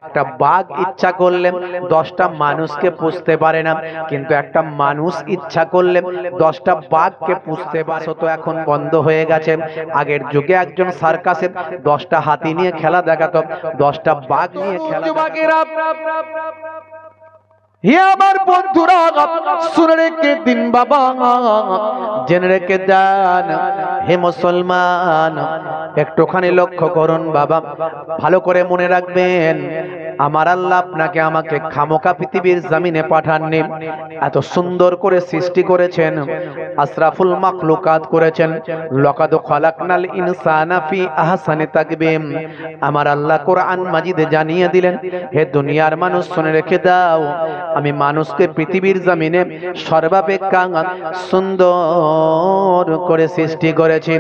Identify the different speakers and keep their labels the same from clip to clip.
Speaker 1: একটা বাঘ ইচ্ছা করলে 10টা মানুষকে পুষতে পারে না, কিন্তু একটা মানুষ ইচ্ছা করলে 10টা বাঘকে পুষতে পারে। তো এখন বন্ধ হয়ে গেছে। আগের যুগে একজন সার্কাসে 10টা হাতি নিয়ে খেলা দেখাতো, 10টা বাঘ নিয়ে খেলা দেখাতো। হে আমার বন্ধুরা, শুনে রেখে দিন বাবা, জেনে রেখে দেন হে মুসলমান, একটুখানি লক্ষ্য করুন বাবা, ভালো করে মনে রাখবেন। আমার আল্লাহ আপনাকে আমাকে খামোকা পৃথিবীর জমিনে পাঠাননি। এত সুন্দর করে সৃষ্টি করেছেন, আশরাফুল মাখলুকাত করেছেন। লাকাদ খালাকনাল ইনসানা ফি আহসানি তাকবীম। আমার আল্লাহ কোরআন মাজিদে জানিয়ে দিলেন, হে দুনিয়ার মানুষ শুনে রেখে দাও, আমি মানুষকে পৃথিবীর জমিনে সর্বাপেক্ষা সুন্দর করে সৃষ্টি করেছি।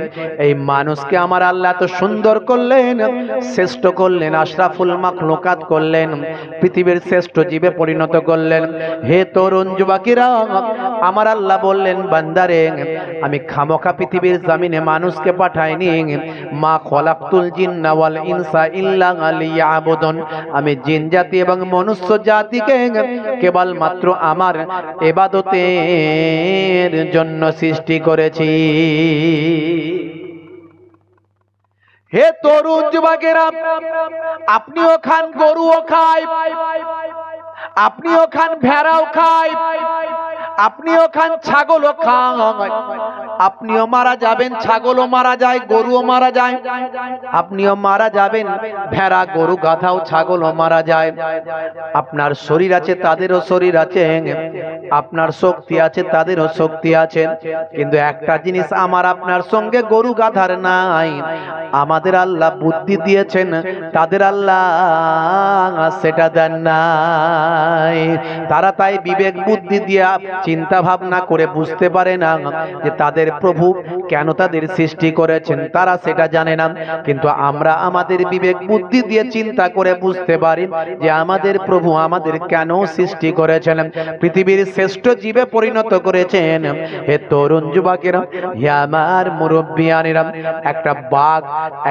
Speaker 1: এই মানুষকে আমার আল্লাহ এত সুন্দর করলেন, শ্রেষ্ঠ করলেন, আশরাফুল মাখলুকাত করলেন, পৃথিবীর শ্রেষ্ঠ জীবে পরিণত করলেন। হে তরুণ যুবকেরা, আমার আল্লাহ বললেন, বান্দারে আমি খামোখা পৃথিবীর জমিনে মানুষকে পাঠাইনি। মা খলাকতুল জিন্না ওয়াল ইনসা ইল্লা লিয়াবুদুন। আমি জিন জাতি এবং মনুষ্য জাতিকে কেবলমাত্র আমার ইবাদতের জন্য সৃষ্টি করেছি। হে তরুণ যুবকেরা, আপনিও খান, গরুও খায়, আপনিও খান, ভেড়াও খায়, আপনিও খান, ছাগলও খান। আপনিও মারা যাবেন, ছাগলও মারা যায়, গরুও মারা যায়। আপনিও মারা যাবেন, ভেড়া, গরু, গাধাও, ছাগলও মারা যায়। আপনার শরীর আছে, তাদেরও শরীর আছে। আপনার শক্তি আছে, তাদেরও শক্তি আছে। কিন্তু একটা জিনিস আমার আপনার সঙ্গে গরু গাধার নাই, আমাদের আল্লাহ বুদ্ধি দিয়েছেন, তাদের আল্লাহ সেটা দেন নাই। তারা তাই বিবেক বুদ্ধি দিয়ে চিন্তা ভাবনা করে বুঝতে পারে না যে তাদের প্রভু কেন তাদের সৃষ্টি করেছেন, তারা সেটা জানে না। কিন্তু আমরা আমাদের বিবেক বুদ্ধি দিয়ে চিন্তা করে বুঝতে পারি যে আমাদের প্রভু আমাদের কেন সৃষ্টি করেছেন, পৃথিবীর শ্রেষ্ঠ জীবে পরিণত করেছেন। হে তরুণ যুবকেরা, হে আমার মুরব্বিয়ানেরা,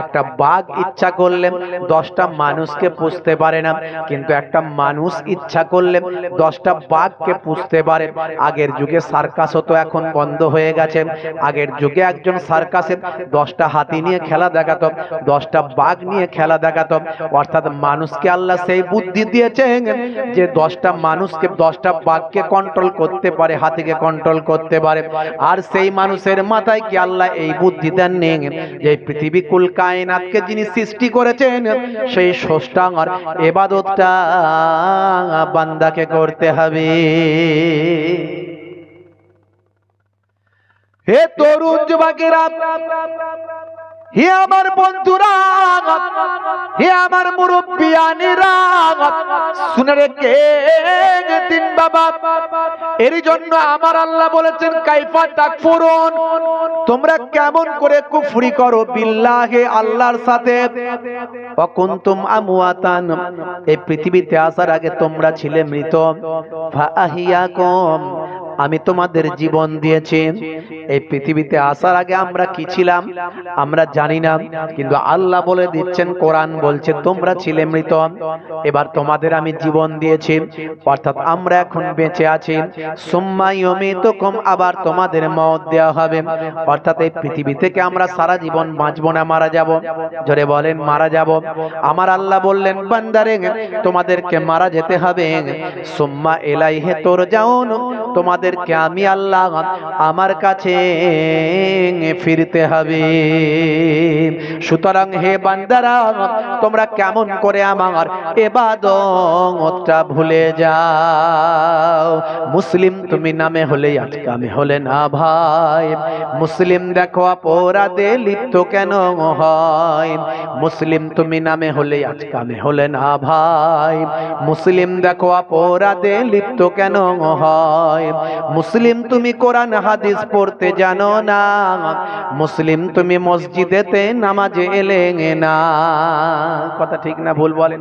Speaker 1: একটা বাঘ ইচ্ছা করলে 10টা মানুষকে পুষতে পারে না, কিন্তু একটা মানুষ ইচ্ছা করলে 10টা বাঘকে পুষতে পারে। আগের যুগে সার্কাস হতো, এখন বন্ধ হয়ে গেছে। আগের যুগে একজন সার্কাসে 10টা হাতি নিয়ে খেলা দেখাতো, 10টা বাঘ নিয়ে খেলা দেখাতো। অর্থাৎ মানুষকে আল্লাহ সেই বুদ্ধি দিয়েছেন যে 10টা মানুষকে, 10টা বাঘকে কন্ট্রোল করতে পারে, হাতিকে কন্ট্রোল করতে পারে। আর সেই মানুষের মাথায় কি আল্লাহ এই বুদ্ধি দেননি যে পৃথিবী কুল কায়নাতকে যিনি সৃষ্টি করেছেন সেই স্রষ্টার ইবাদতটা বান্দাকে করতে হবে। হে তরুণ যুবকেরা, হে আমার বন্ধুরা, হে আমার মুরব্বিয়ানেরা, শুনে রেখে দিন বাবা। এর জন্য আমার আল্লাহ বলেছেন, কাইফা তাকফুরুন, তোমরা কেমন করে কুফরি করো বিল্লাহি, আল্লাহর সাথে। ওয়া কুনতুম আমওয়াতান, এই পৃথিবীতে আসার আগে তোমরা ছিলে মৃত। ফাআহিয়াকুম, আমি তোমাদের জীবন দিয়েছি। এই পৃথিবীতে আসার আগে আমরা কি ছিলাম আমরা জানি না, কিন্তু আল্লাহ বলে দিচ্ছেন, কোরআন বলছে তোমরা ছিলে মৃত, এবার তোমাদের আমি জীবন দিয়েছি, অর্থাৎ আমরা এখন বেঁচে আছি। সুম্মা ইউমিতুকুম, আবার তোমাদের মওত দেওয়া হবে। অর্থাৎ এই পৃথিবী থেকে আমরা সারা জীবন বাঁচবো না, মারা যাব। জোরে বলেন, মারা যাব। আমার আল্লাহ বললেন, বান্দারে তোমাদেরকে মারা যেতে হবে। সুম্মা ইলাইহি তুরজাউন, তোমাদেরকে আমি আল্লাহ আমার কাছে ফিরতে হবে। সুতরাং হে বান্দারা, তোমরা কেমন করে আমার ইবাদতটা ভুলে যাও। মুসলিম তুমি নামে হলে আজকামে হলে না ভাই। মুসলিম দেখো অপরাধে লিপ্ত কেন হয়। মুসলিম তুমি নামে হলে আজকামে হলে না ভাই। মুসলিম দেখো অপরাধে লিপ্ত কেন হয়। মুসলিম তুমি কোরআন হাদিস পড়তে জানো না। মুসলিম তুমি মসজিদেতে নামাজে এলে না। কথা ঠিক না ভুল বলেন?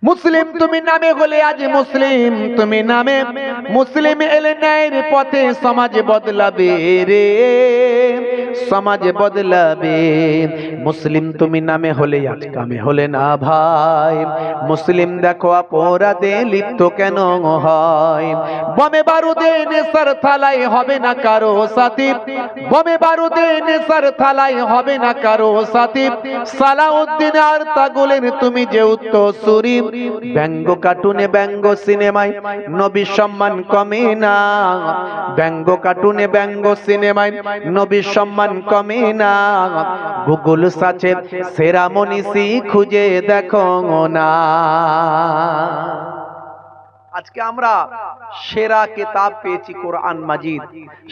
Speaker 1: মুসলিম তুমি নামে হলে আজ মুসলিম তুমি নামে, মুসলিম এলে ন্যায়ের পথে সমাজ বদলাবে রে, সমাজ বদলাবে। মুসলিম তুমি নামে হলে আজ কামে হলে না ভাই, মুসলিম দেখো অপরাধে লিপ্ত কেন হয়। বমে বারুদে নেশার থালায় হবে না কারো সাথী, বমে বারুদে নেশার থালায় হবে না কারো সাথী। সালাউদ্দিন আর তাগুলের তুমি যে উত্তরসূরি, ব্যঙ্গ কার্টুনে ব্যঙ্গ সিনেমায় নবীর সম্মান কমে না, ব্যঙ্গ কার্টুনে ব্যঙ্গ সিনেমায় নবীর সম্মান কমে না। গুগল সার্চে সেরা মনীষী খুঁজে দেখো না। আজকে আমরা সেরা কিতাব পেয়েছি কোরআন মাজিদ,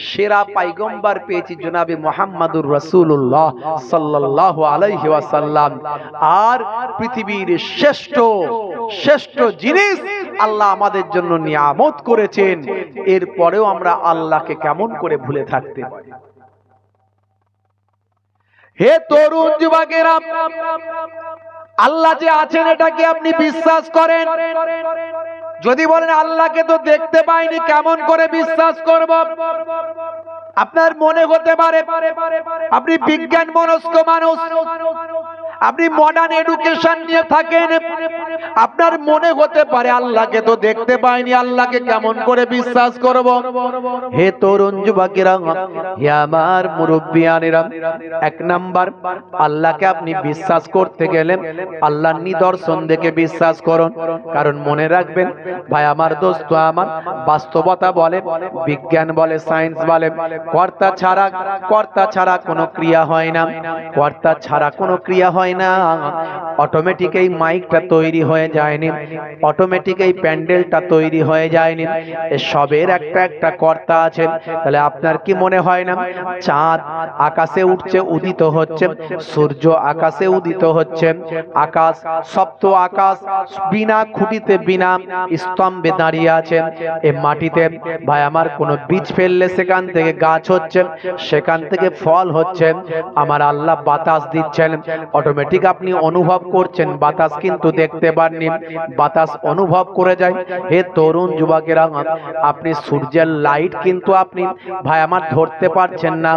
Speaker 1: সেরা পয়গম্বর পেয়েছি জনাবে মুহাম্মদুর রাসূলুল্লাহ সাল্লাল্লাহু আলাইহি ওয়াসাল্লাম। আর পৃথিবীর শ্রেষ্ঠ শ্রেষ্ঠ জিনিস আল্লাহ আমাদের জন্য নিয়ামত করেছেন, এরপরেও আমরা আল্লাহকে কেমন করে ভুলে থাকতে পারি। হে তরুণ যুবকেরা, আল্লাহ যে আছেন এটা কি আপনি বিশ্বাস করেন? যদি বলেন আল্লাহকে তো দেখতে পাইনি, কেমন করে বিশ্বাস করব? আপনার মনে হতে পারে আপনি বিজ্ঞান মনস্ক মানুষ, আপনি মডার্ন এডুকেশন নিয়ে থাকেন, আপনার মনে হতে পারে আল্লাহকে তো দেখতে পাইনি, আল্লাহকে কেমন করে বিশ্বাস করব? হে তরুণ যুবকেরা, হে আমার মুরব্বিয়ানেরা, এক নাম্বার আল্লাহকে আপনি বিশ্বাস করতে গেলে আল্লাহর নিদর্শন দেখে বিশ্বাস করুন। কারণ মনে রাখবেন ভাই আমার দোস্ত আমার, বাস্তবতা বলে, বিজ্ঞান বলে, সায়েন্স বলে, কর্তা ছাড়া কোনো ক্রিয়া হয় না, কর্তা ছাড়া কোনো ক্রিয়া হয় না। অটোমেটিক এই মাইকটা তৈরি হয়ে যায়নি, অটোমেটিক এই প্যান্ডেলটা তৈরি হয়ে যায়নি, সবের একটা একটা কর্তা আছে। তাহলে আপনার কি মনে হয় না চাঁদ আকাশে উঠছে, উদিত হচ্ছে, সূর্য আকাশে উদিত হচ্ছে, আকাশ সপ্ত আকাশ বিনা খুঁটিতে বিনা স্তম্ভে দাঁড়িয়ে আছে। এই মাটিতে ভাই আমার কোনো বীজ ফেললে সেখান থেকে গাছ হচ্ছে, সেখান থেকে ফল হচ্ছে। আমার আল্লাহ বাতাস দিচ্ছেন, অটোমেটিক আপনি অনুভব করছেন, বাতাস কিন্তু দেখতে পাননি, বাতাস অনুভব করে যায়। হে তরুণ যুবকেরা, আপনি সূর্যের লাইট কিন্তু আপনি ভাই আমার ধরতে পারছেন না,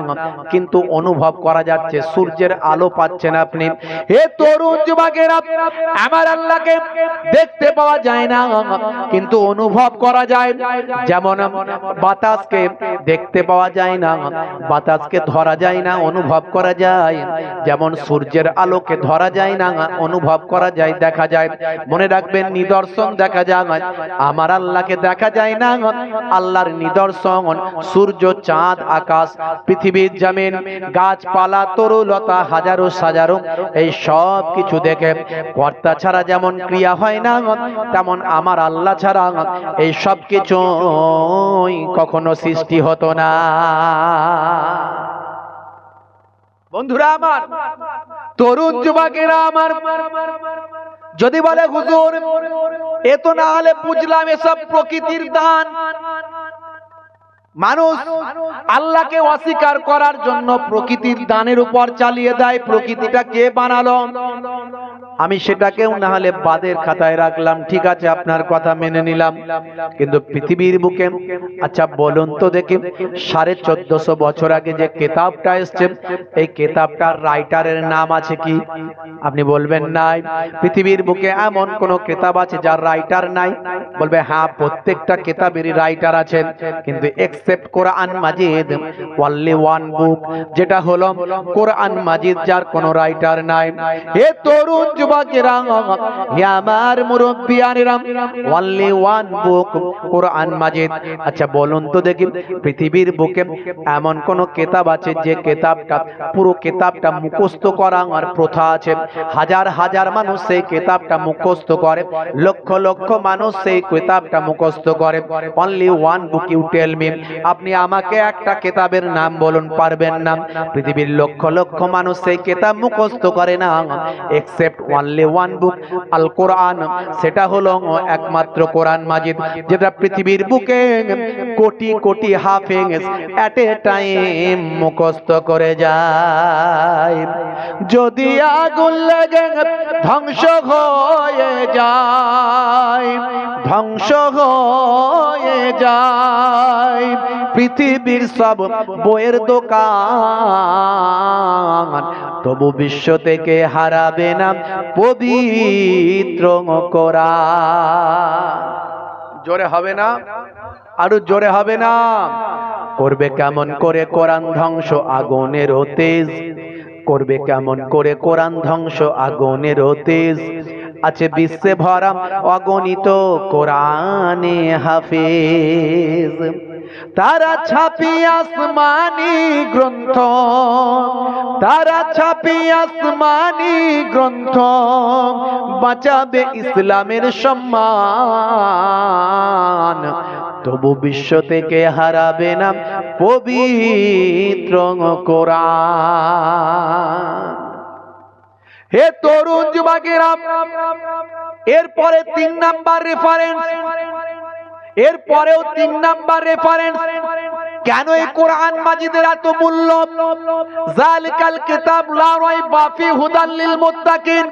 Speaker 1: কিন্তু অনুভব করা যাচ্ছে, সূর্যের আলো পাচ্ছেন আপনি। হে তরুণ যুবকেরা, আমার আল্লাহকে দেখতে পাওয়া যায় না, কিন্তু অনুভব করা যায়। যেমন বাতাসকে দেখতে পাওয়া যায় না, বাতাসকে ধরা যায় না, অনুভব করা যায়। যেমন সূর্যের আলোকে ধরা যায় না, অনুভব করা যায়, দেখা যায়। মনে রাখবেন নিদর্শন দেখা যায়, আমার আল্লাহকে দেখা যায় না। আল্লাহর নিদর্শন সূর্য, চাঁদ, আকাশ, পৃথিবীর জমিন, গাছপালা, তরুলতা, হাজারো সাজারো, এই সব কিছু দেখে কর্তা ছাড়া যেমন ক্রিয়া হয় না, তেমন আমার আল্লাহ ছাড়া এই সব কিছু কখনো সৃষ্টি হতো না। বন্ধুরা আমার, তরুণ যুবকেরা আমার, যদি বলে হুজুর এ তো না হলে বুঝলাম এসব প্রকৃতির দান, মানুষ আল্লাহকে অস্বীকার করার জন্য প্রকৃতির দানের উপর চালিয়ে দেয়। প্রকৃতিটা কে বানালো? আমি সেটাকেও না হলে বাদের খাতায় রাখলাম, ঠিক আছে আপনার কথা মেনে নিলাম, কিন্তু পৃথিবীর বুকে আচ্ছা বলুন তো দেখি 1450 বছর আগে যে কিতাবটা এসছে, এই কিতাবটার রাইটারের নাম আছে কি? আপনি বলবেন নাই। পৃথিবীর বুকে এমন কোন কিতাব আছে যার রাইটার নাই? বলবে হ্যাঁ, প্রত্যেকটা কিতাবেরই রাইটার আছে, কিন্তু এক্সেপ্ট কোরআন মাজিদ, অনলি ওয়ান বুক, যেটা হলো কোরআন মাজিদ, যার কোনো রাইটার নাই। হে তরুণ যুবকেরা, হে আমার মুরব্বিয়ানেরা, অনলি ওয়ান বুক কোরআন মাজিদ। আচ্ছা বলুন তো দেখি পৃথিবীর বুকে এমন কোন কিতাব আছে যে কিতাবটা পুরো কিতাবটা মুখস্থ করা আর প্রথা আছে? হাজার হাজার মানুষ সেই কিতাবটা মুখস্থ করে, লক্ষ লক্ষ মানুষ সেই কিতাবটা মুখস্থ করে। Only one book, you tell me, আপনি আমাকে একটা কিতাবের নাম বলুন, পারবেন না। পৃথিবীর লক্ষ লক্ষ মানুষ সেই কিতাব মুখস্থ করে না, এক্সেপ্ট অনলি ওয়ান বুক, আল কোরআন। সেটা হলো একমাত্র কোরআন মাজিদ, যেটা পৃথিবীর বুকে কোটি কোটি হাফেজ এট এ টাইম মুখস্থ করে যায়। যদি আগুন লাগে ধ্বংস হয়ে যায়, ধ্বংস হয়ে যায়। পৃথিবীর সব বইয়ের দোকান তবু বিশ্ব থেকে হারাবে না পবিত্র কোরআন। জোরে হবে না? আরো জোরে হবে না? করবে কেমন করে কোরআন ধ্বংস আগুনের তেজ, করবে কেমন করে কোরআন ধ্বংস আগুনের তেজ। আছে বিশ্বে ভরা অগণিত কোরআনে হাফেজ, তারা ছাপি আসমানি গ্রন্থ, তারা ছাপি আসমানি গ্রন্থ, বাঁচাবে ইসলামের সম্মান। তবু বিশ্ব থেকে হারাবে না পবিত্র কোরআন। হে তরুণ যুবকেরা, এরপরে 3 নাম্বার রেফারেন্স, এরপরেও 3 নাম্বার রেফারেন্স। কেন এই কোরআন মাজিদের এত মূল্য? যালিকাল কিতাব লা রাইবা ফি হুদাল লিল মুত্তাকিন।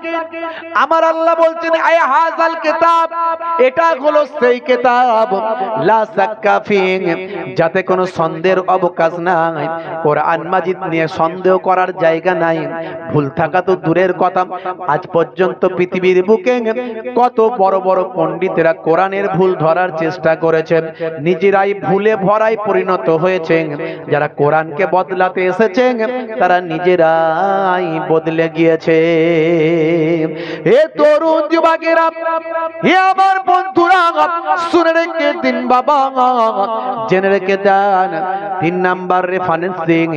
Speaker 1: আমার আল্লাহ বলছেন আয় হাযাল কিতাব, এটা হলো সেই কিতাব লা শাক্কা ফি, যাতে কোনো সন্দেহের অবকাশ নাই। কোরআন মাজিদ নিয়ে সন্দেহ করার জায়গা নাই। ভুল থাকা তো দূরের কথা, আজ পর্যন্ত পৃথিবীর বুকে কত বড় বড় পণ্ডিতেরা কোরআনের ভুল ধরার চেষ্টা করেছেন, নিজেরাই ভুলে ভরায় পরিণত হয়েছেন। যারা কোরআনকে বদলাতে এসেছেন তারা নিজেরাই বদলে গিয়েছে। হে তরুণ যুবকেরা, হে আমার বন্ধুরা, শুনে রেখে দিন বাবা, জেনে রেখে দেন। 3 নাম্বার রেফারেন্স দিন,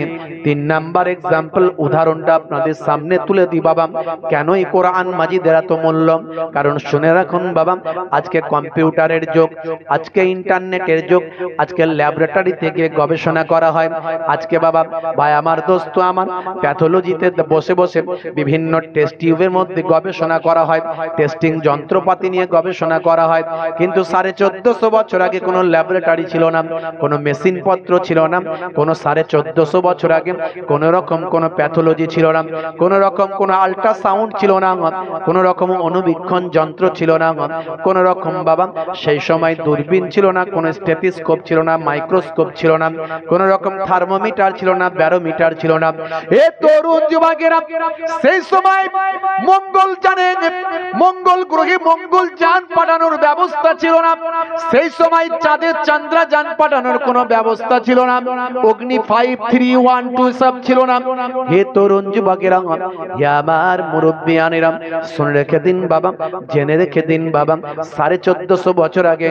Speaker 1: 3 নাম্বার এক্সাম্পল উদাহরণটা আপনাদের সামনে তুলে দিই বাবা। কেন এই কোরআন মাজিদের এত মূল্য? কারণ শুনে রাখুন বাবা, আজকে কম্পিউটারের যুগ, আজকে ইন্টারনেটের যুগ, আজকে ল্যাবরেটরি থেকে গবেষণা করা হয়। আজকে বাবা ভাই আমার দোস্ত আমার, প্যাথোলজিতে বসে বসে বিভিন্ন টেস্ট টিউবের মধ্যে গবেষণা করা হয়, টেস্টিং যন্ত্রপাতি নিয়ে গবেষণা করা হয়। কিন্তু 1450 বছর আগে কোনো ল্যাবরেটরি ছিল না, কোনো মেশিন পত্র ছিল না, কোনো 1450 বছর আগে কোন রকম কোনো প্যাথোলজি ছিল না, কোন রকম কোনো আল্ট্রাসাউন্ড ছিল না, কোন রকম অনুবীক্ষণ যন্ত্র ছিল না, কোন রকম বাবা সেই সময় দূরবীন ছিল না, কোন স্টেথোস্কোপ ছিল না, মাইক্রোস্কোপ ছিল না, কোন রকম থার্মোমিটার ছিল না, ব্যারোমিটার ছিল না। এ তরুণ যুবকেরা, সেই সময় মঙ্গল যানে, মঙ্গল গ্রহে মঙ্গল যান পাঠানোর ব্যবস্থা ছিল না। সেই সময় চাঁদে চন্দ্রযান পাঠানোর কোনো ব্যবস্থা ছিল না। অগ্নি 5, 3, 1, 2 সব ছিল না। হে তরুণ যুবকেরা, হে আমার মুরব্বিয়ানেরা, শুনে রেখে দিন বাবা, জেনে রেখে দিন বাবা, 1450 বছর আগে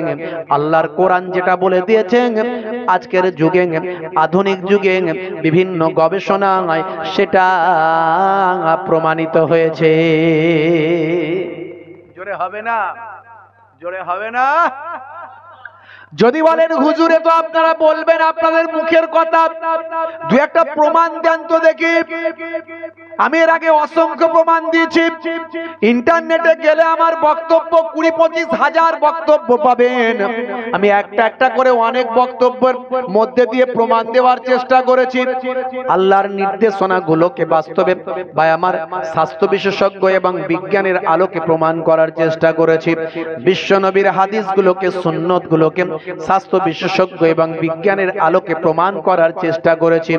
Speaker 1: আল্লাহর কোরআন যেটা বলে দিয়েছেন, আজকের যুগে আধুনিক যুগে বিভিন্ন গবেষণায় সেটা প্রমাণিত হয়েছে। জোরে হবে না? জোরে হবে না? যদি বলেন হুজুরে তো আপনারা বলবেন আপনাদের মুখের কথা, দু একটা প্রমাণ দেন তো দেখি। আমি এর আগে অসংখ্য প্রমাণ দিয়েছি। ইন্টারনেটে গেলে আমার বক্তব্য 20-25 হাজার বক্তব্য পাবেন। আমি একটা একটা করে অনেক বক্তব্যের মধ্যে দিয়ে প্রমাণ দেওয়ার চেষ্টা করেছি। আল্লাহর নির্দেশনাগুলোকে বাস্তবে বা আমার স্বাস্থ্য বিশেষজ্ঞ এবং বিজ্ঞানের আলোকে প্রমাণ করার চেষ্টা করেছি। বিশ্বনবীর হাদিসগুলোকে, সুন্নতগুলোকে স্বাস্থ্য বিশেষজ্ঞ এবং বিজ্ঞানের আলোকে প্রমাণ করার চেষ্টা করেছি।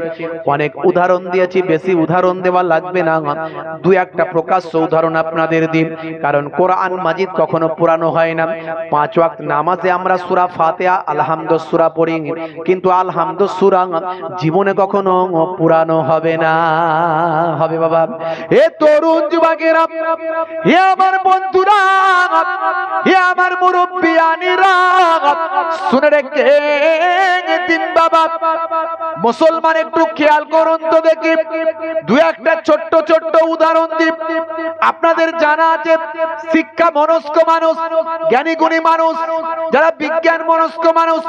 Speaker 1: অনেক উদাহরণ দিয়েছি, বেশি উদাহরণ দেওয়া লাগবে না, দু একটা প্রকাশ্য উদাহরণ আপনাদের দিই। কারণ কোরআন মাজিদ কখনো পুরানো হয় না। 5 ওয়াক্ত নামাজে আমরা সূরা ফাতিহা, আলহামদুলিল্লাহ সূরা পড়ি, কিন্তু আলহামদুলিল্লাহ সূরা জীবনে কখনো পুরানো হবে না। হবে বাবা? হে তরুণ যুবকেরা, হে আমার বন্ধুরা, হে আমার মুরব্বিয়ানেরা, শুনে রেখে দিন বাবা, মুসলমান একটু খেয়াল করুন তো দেখি। দু একটা ছোট্ট ছোট্ট উদাহরণ দিই। আপনাদের জানা আছে শিক্ষা মনস্ক মানুষ, জ্ঞানী গুণী মানুষ, যারা বিজ্ঞান মনস্ক মানুষ,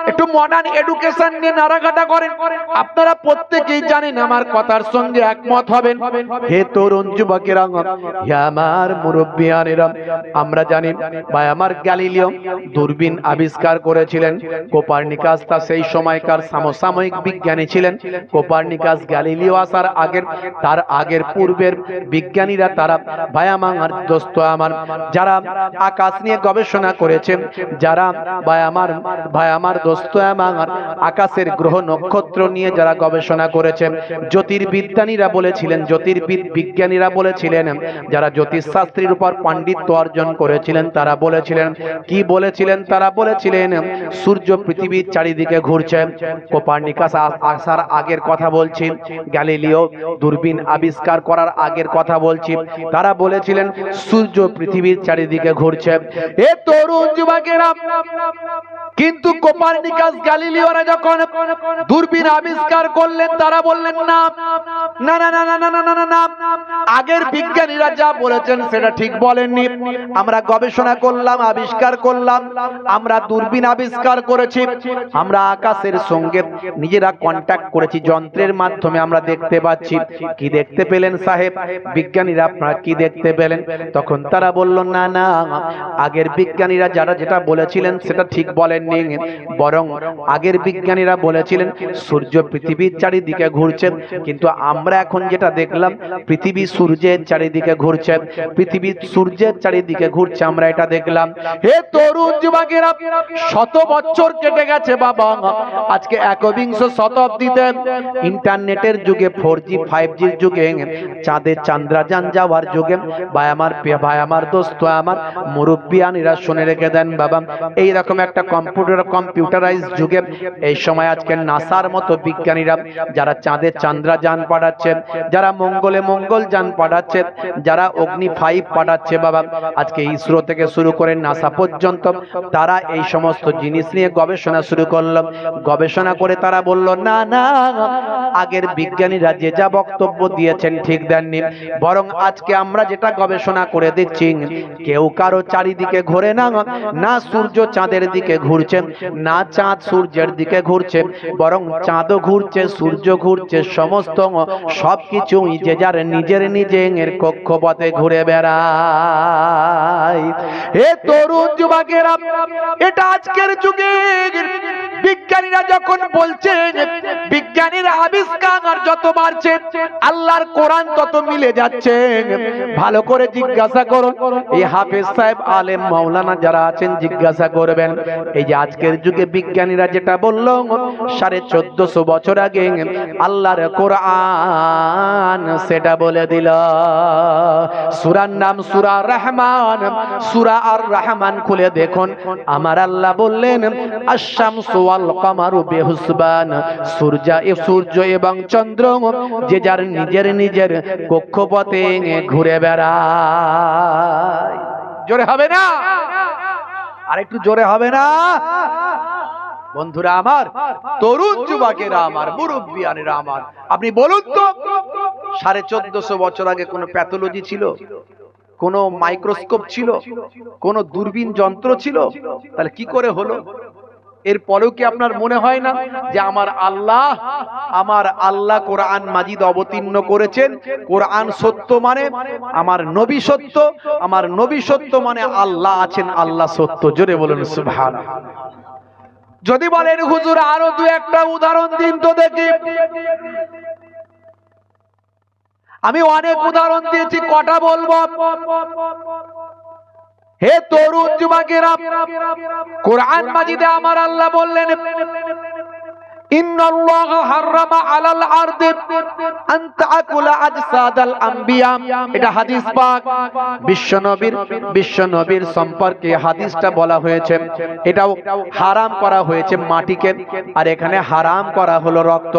Speaker 1: একটু মডার্ন এডুকেশন নিয়ে নাড়াঘাটা করেন, আপনারা প্রত্যেকেই জানেন, আমার কথার সঙ্গে একমত হবেন। হে তরুণ যুবকেরা, হে আমার মুরব্বিয়ানেরা, আমরা জানি ভাই আমার গ্যালিলিও দূরবীন আবিষ্কার করেছিলেন। কোপার্নিকাস তা সেই সময়কার সমসাময়িক বিজ্ঞানী ছিলেন। কোপার্নিকাস গ্যালিলিও আসার আগের, তার আগের পূর্বের বিজ্ঞানীরা তারা ভাই আমার দোস্ত আমার যারা আকাশ নিয়ে গবেষণা করেছেন, যারা ভাই আমার দোস্ত আমার আকাশের গ্রহ নক্ষত্র নিয়ে যারা গবেষণা করেছেন, জ্যোতির্বিজ্ঞানীরা বলেছিলেন, বিজ্ঞানীরা বলেছিলেন, যারা জ্যোতিষশাস্ত্রের উপর পাণ্ডিত্য অর্জন করেছিলেন তারা বলেছিলেন, কি বলেছিলেন? তারা বলেছিলেন সূর্য পৃথিবীর চারিদিকে ঘুরছে। কোপার্নিকাস আসার আগের কথা বলছি, গ্যালিলিও দূরবীন আবিষ্কার করার আগের কথা বলছি, তারা বলেছিলেন সূর্য পৃথিবীর চারিদিকে ঘুরছে। এ তরুণ যুবকেরা, কিন্তু কোপার্নিকাস গ্যালিলিওরা যখন দূরবীন আবিষ্কার করলেন তারা বললেন না না না না না না না না, আগের বিজ্ঞানীরা যা বলেছেন সেটা ঠিক বলেননি। আমরা গবেষণা করলাম, আবিষ্কার করলাম, আমরা দূরবীন আবিষ্কার করেছি, আমরা আকাশের সঙ্গে নিজেরা কন্ট্যাক্ট করেছি, যন্ত্রের মাধ্যমে আমরা দেখতে পাচ্ছি। কি দেখতে পেলেন সাহেব বিজ্ঞানীরা, আপনারা কি দেখতে পেলেন? তখন তারা বলল না না, আগের বিজ্ঞানীরা যারা যেটা বলেছিলেন সেটা ঠিক বলেননি, বরং আগের বিজ্ঞানীরা বলেছিলেন সূর্য পৃথিবীর চারিদিকে ঘুরছে, কিন্তু আমরা এখন যেটা দেখলাম পৃথিবী সূর্যের চারিদিকে ঘুরছে, পৃথিবী সূর্যের চারিদিকে ঘুরছে, আমরা এটা দেখলাম। হে তরুণ যুবকেরা, শত বছর কেটে গেছে বাবা, আজকে একবিংশ শতাব্দীতে ইন্টারনেটের যুগে, 4G 5G যুগে, চাঁদে চন্দ্রযান যাওয়ার যুগে, ভাই আমার দোস্ত আমার মুরব্বিয়ানেরা শুনে রেখে দেন বাবা, এই রকম একটা কম্পিউটারাইজ যুগে এই সময় আজকে নাসার মতো বিজ্ঞানীরা যারা চাঁদে চন্দ্রযান পাঠাচ্ছে, যারা মঙ্গলে মঙ্গলযান পাঠাচ্ছে, যারা অগ্নি 5 পাঠাচ্ছে বাবা, আজকে ইসরো থেকে শুরু করে নাসা পর্যন্ত তারা এই সমস্ত জিনিস নিয়ে গবেষণা শুরু করলো। গবেষণা করে তারা বলল না না, আগের বিজ্ঞানীরা যে যা বক্তব্য দিয়েছেন ঠিক দেননি, বরং আজকে আমরা যেটা গবেষণা করে দেখছি, কেউ কারো চারিদিকে ঘোরে না, না সূর্য চাঁদের দিকে ঘুরছে, না চাঁদ সূর্যের দিকে ঘুরছে, বরং চাঁদও ঘুরছে, সূর্য ঘুরছে, সমস্ত সবকিছুই যে যার নিজের নিজের কক্ষপথে ঘুরে বেড়ায়। হে তরুণ যুবকেরা, এটা আজকের যুগে বিজ্ঞানীরা যখন বলছেন, বিজ্ঞানীর আবিষ্কার যত বাড়ছে আল্লাহর কোরআন তত মিলে যাচ্ছে। ভালো করে জিজ্ঞাসা করুন, এই হাফেজ সাহেব, আলেম, মাওলানা যারা আছেন জিজ্ঞাসা করবেন, এই যে আজকের যুগে বিজ্ঞানীরা যেটা বলল 1450 বছর আগে আল্লাহর কোরআন সেটা বলে দিল। সূরার নাম সূরা রহমান, সূরা আর রহমান খুলে দেখুন, আমার আল্লাহ বললেন আশ-শামসু ওয়াল কামারু বিহুসবান, সূর্য এবং চন্দ্র যে যার নিজের নিজের কক্ষপথে ঘুরে বেড়ায়। জোরে হবে না? আর একটু জোরে হবে না? বন্ধুরা আমার, তরুণ যুবকেরা আমার, মুরব্বিয়ানেরা আমার, আপনি বলুন তো 1450 বছর আগে কোন প্যাথোলজি ছিল, কোন মাইক্রোস্কোপ ছিল, কোন দূরবীন যন্ত্র ছিল? তাহলে কি করে হলো? এরপরেও কি আপনার মনে হয় না যে আমার আল্লাহ কোরআন মাজিদ অবতীর্ণ করেছেন, কোরআন সত্য মানে আমার নবী সত্য, আমার নবী সত্য মানে আল্লাহ আছেন, আল্লাহ সত্য। জোরে বলুন সুবহানাল্লাহ। যদি বলেন হুজুর আরো দু একটা উদাহরণ দিন তো দেখি, আমি অনেক উদাহরণ দিয়েছি, কটা বলবো? হে তরুণ যুবকেরা, কোরআন মাজিদে আমার আল্লাহ বললেন ইন্নাল্লাহা হারামা আলাল আরদি আন তাকুলা আজসাদাল আম্বিয়া, এটা হাদিস পাক, বিশ্বনবীর সম্পর্কে হাদিসটা বলা হয়েছে। এটাও হারাম করা হয়েছে মাটিকে, আর এখানে হারাম করা হলো রক্ত।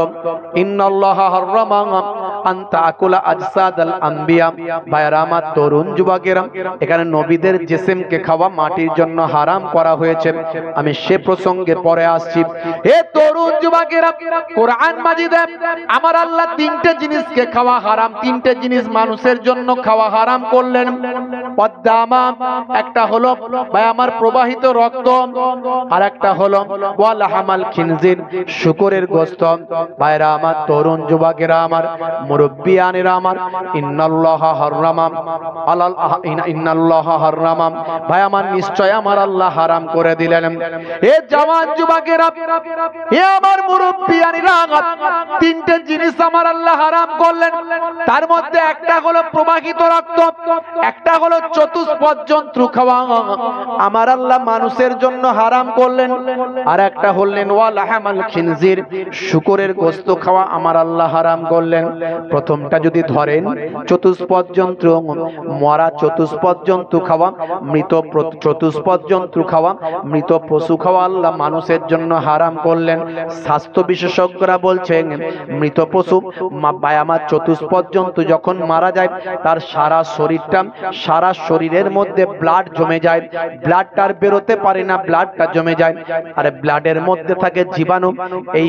Speaker 1: ইন্নাল্লাহা হারামা আন তাকুলা আজসাদাল আম্বিয়া। ভাইরা আমার, তরুণ যুবকেরা, এখানে নবীদের জিসিমকে খাওয়া মাটির জন্য হারাম করা হয়েছে। আমি সে প্রসঙ্গে পরে আসছি। হে তরুণ যুবকেরা, কোরআন মাজিদে আমার আল্লাহ তিনটে জিনিসকে খাওয়া হারাম, তিনটে জিনিস মানুষের জন্য খাওয়া হারাম করলেন। পদ্দামা, একটা হলো ভাই আমার প্রবাহিত রক্ত, আর একটা হলো ওয়াল হামাল খিনজির, শুকরের গোশত। ভাইরা আমার, তরুণ যুবকেরা আমার, মুরব্বিয়ানেরা আমার, ইন্নাল্লাহা হারামা আলাল ইন্নাল্লাহা হারামা, ভাই আমার নিশ্চয় আমার আল্লাহ হারাম করে দিলেন। এ জওয়ান যুবকেরা, এ আমার মুরব্বিয়ানেরা, তিনটে জিনিস আমার আল্লাহ হারাম করলেন। তার মধ্যে একটা হলো প্রবাহিত রক্ত, একটা হলো চতুষ্পদ জন্তু খাওয়া আমার আল্লাহ মানুষের জন্য হারাম করলেন, আর একটা হলেন ওয়া লাহামাল খিনজির, শুকরের গোশত খাওয়া আমার আল্লাহ হারাম করলেন। প্রথমটা যদি ধরেন, চতুষ্পদ জন্তু, মরা চতুষ্পদ জন্তু খাওয়া, মৃত চতুষ্পদ জন্তু খাওয়া, মৃত পশু খাওয়া আল্লাহ মানুষের জন্য হারাম করলেন। স্বাস্থ্য বিশেষজ্ঞরা বলছেন মৃত পশু বা আমার চতুষ্পদ জন্তু যখন মারা যায়, তার সারা শরীরটা, সারা শরীরের মধ্যে ব্লাড জমে যায়, ব্লাডটার বেরোতে পারে না, ব্লাডটা জমে যায়। আর ব্লাডের মধ্যে থাকে জীবাণু। এই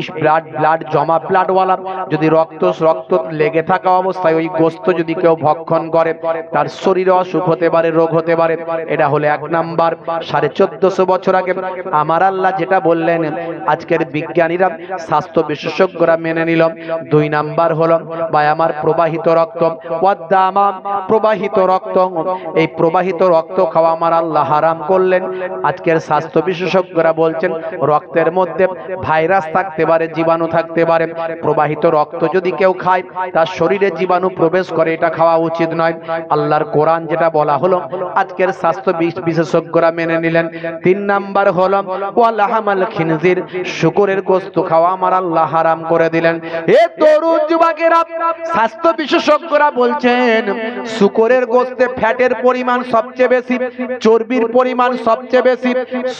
Speaker 1: ব্লাড জমা ব্লাডওয়ালা যদি রক্ত লেগে থাকা অবস্থায় ওই গোশত যদি কেউ ভক্ষণ করে, তার শরীরে অসুখ হতে পারে, রোগ হতে পারে। এটা হলো এক নাম্বার। 1450 বছর আগে আমার আল্লাহ যেটা বললেন, আজকের বিজ্ঞানীরা, স্বাস্থ্য বিশেষজ্ঞরা মেনে নিল। 2 নাম্বার হলো ভাই আমার প্রবাহিত রক্ত, ওয়াদামা, প্রবাহিত রক্ত। এই প্রবাহিত রক্ত খাওয়া আমার আল্লাহ হারাম করলেন। আজকের স্বাস্থ্য বিশেষজ্ঞরা বলছেন রক্তের মধ্যে ভাইরাস থাকতে পারে, জীবাণু থাকতে পারে। প্রবাহিত রক্ত যদি কেউ খায়, তার শরীরে জীবাণু প্রবেশ করে, এটা খাওয়া উচিত নয়। আল্লাহর কোরআন যেটা বলা হলো, আজকের স্বাস্থ্য বিশেষজ্ঞরা মেনে নিলেন। 3 নাম্বার হলো ওয়া লাহামাল খিনজির, শুকরের গোশত খাওয়া আমার আল্লাহ হারাম করে দিলেন। এ তরুণ যুবকেরা, স্বাস্থ্য বিশেষজ্ঞরা বলছেন শুকরের গোশতে ফ্যাটের পরিমাণ সবচেয়ে বেশি, চর্বির পরিমাণ সবচেয়ে বেশি।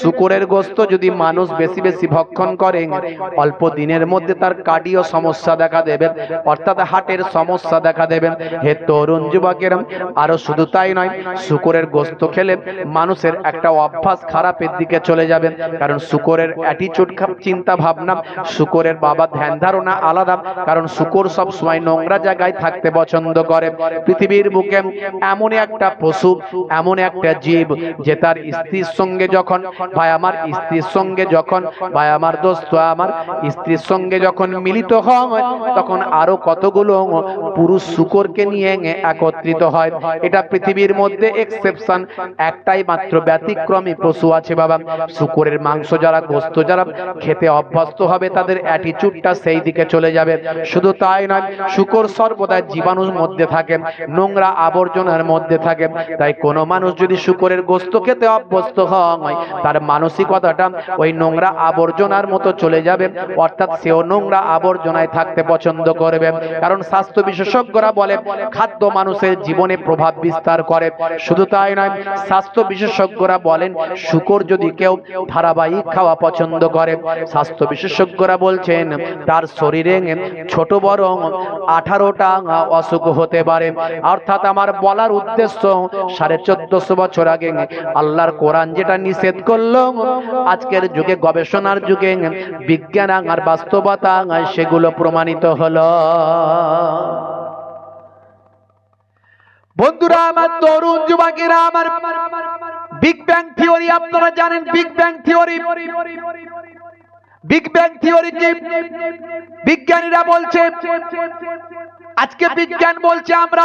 Speaker 1: শুকরের গোশত যদি মানুষ বেশি বেশি ভক্ষণ করে, অল্প দিনের মধ্যে তার কার্ডিও সমস্যা দেখা দেবে, অর্থাৎ হার্টের সমস্যা দেখা দেবে। হে তরুণ যুবকেরা, আরো শুধু তাই নয়, শুকরের গোশত খেলে মানুষের একটা অভ্যাস খারাপের দিকে চলে যাবে। কারণ শুকরের অ্যাটিটিউড, চিন্তা ভাবনা, শুকরের বাবা ধ্যান ধারণা আলাদা। কারণ শুকর সব সময় নোংরা জায়গায় থাকতে পছন্দ করে। পৃথিবীর বুকে এমন একটা পশু, এমন একটা জীব, যে তার স্ত্রীর সঙ্গে যখন, ভাই আমার স্ত্রীর সঙ্গে যখন, ভাই আমার দোস্ত আমার, স্ত্রীর সঙ্গে যখন মিলিত হয়, তখন আরো কতগুলো পুরুষ শুকরকে নিয়ে একত্রিত হয়। এটা পৃথিবীর মধ্যে এক্সেপশন, একটাই মাত্র ব্যতিক্রমী পশু আছে বাবা। শুকরের মাংস যারা, গোশত যারা খেতে অভ্যস্ত হবে, তাদের অ্যাটিটিউডটা সেই দিকে চলে যাবে। শুধু তাই নয়, শুকর সর্বদা জীবাণুর মধ্যে থাকে, নোংরা আবর্জনার মধ্যে থাকে। তাই কোনো মানুষ যদি শুকরের গোশত খেতে অভ্যস্ত হয়, তার মানসিকতাটা ওই নোংরা আবর্জনার মতো চলে যাবে, অর্থাৎ সেও নোংরা আবর্জনায় থাকতে পছন্দ করবে। কারণ স্বাস্থ্য বিশেষজ্ঞরা বলে খাদ্য মানুষের জীবনে প্রভাব বিস্তার করে। শুধু তাই নয়, স্বাস্থ্য বিশেষজ্ঞরা বলেন শুকর যদি কেউ ধারাবাহিক খাওয়া পছন্দ করে, স্বাস্থ্য বিশেষজ্ঞরা বলছেন তার শরীরে ছোট বড় 18টা অসুখ হতে পারে। অর্থাৎ আমার বলার উদ্দেশ্য, 1450 বছর আগে আল্লাহর কোরআন যেটা নিষেধ করলো, আজকের যুগে, গবেষণার যুগে, বিজ্ঞান আর বাস্তবতা সেগুলো প্রমাণিত হলো। বন্ধুরা আমার, তরুণ যুবকেরা আমার, বিগ ব্যাং থিওরি আপনারা জানেন। Big bang theory, big bang theory কি? বিজ্ঞানীরা বলছে, আজকে বিজ্ঞান বলছে আমরা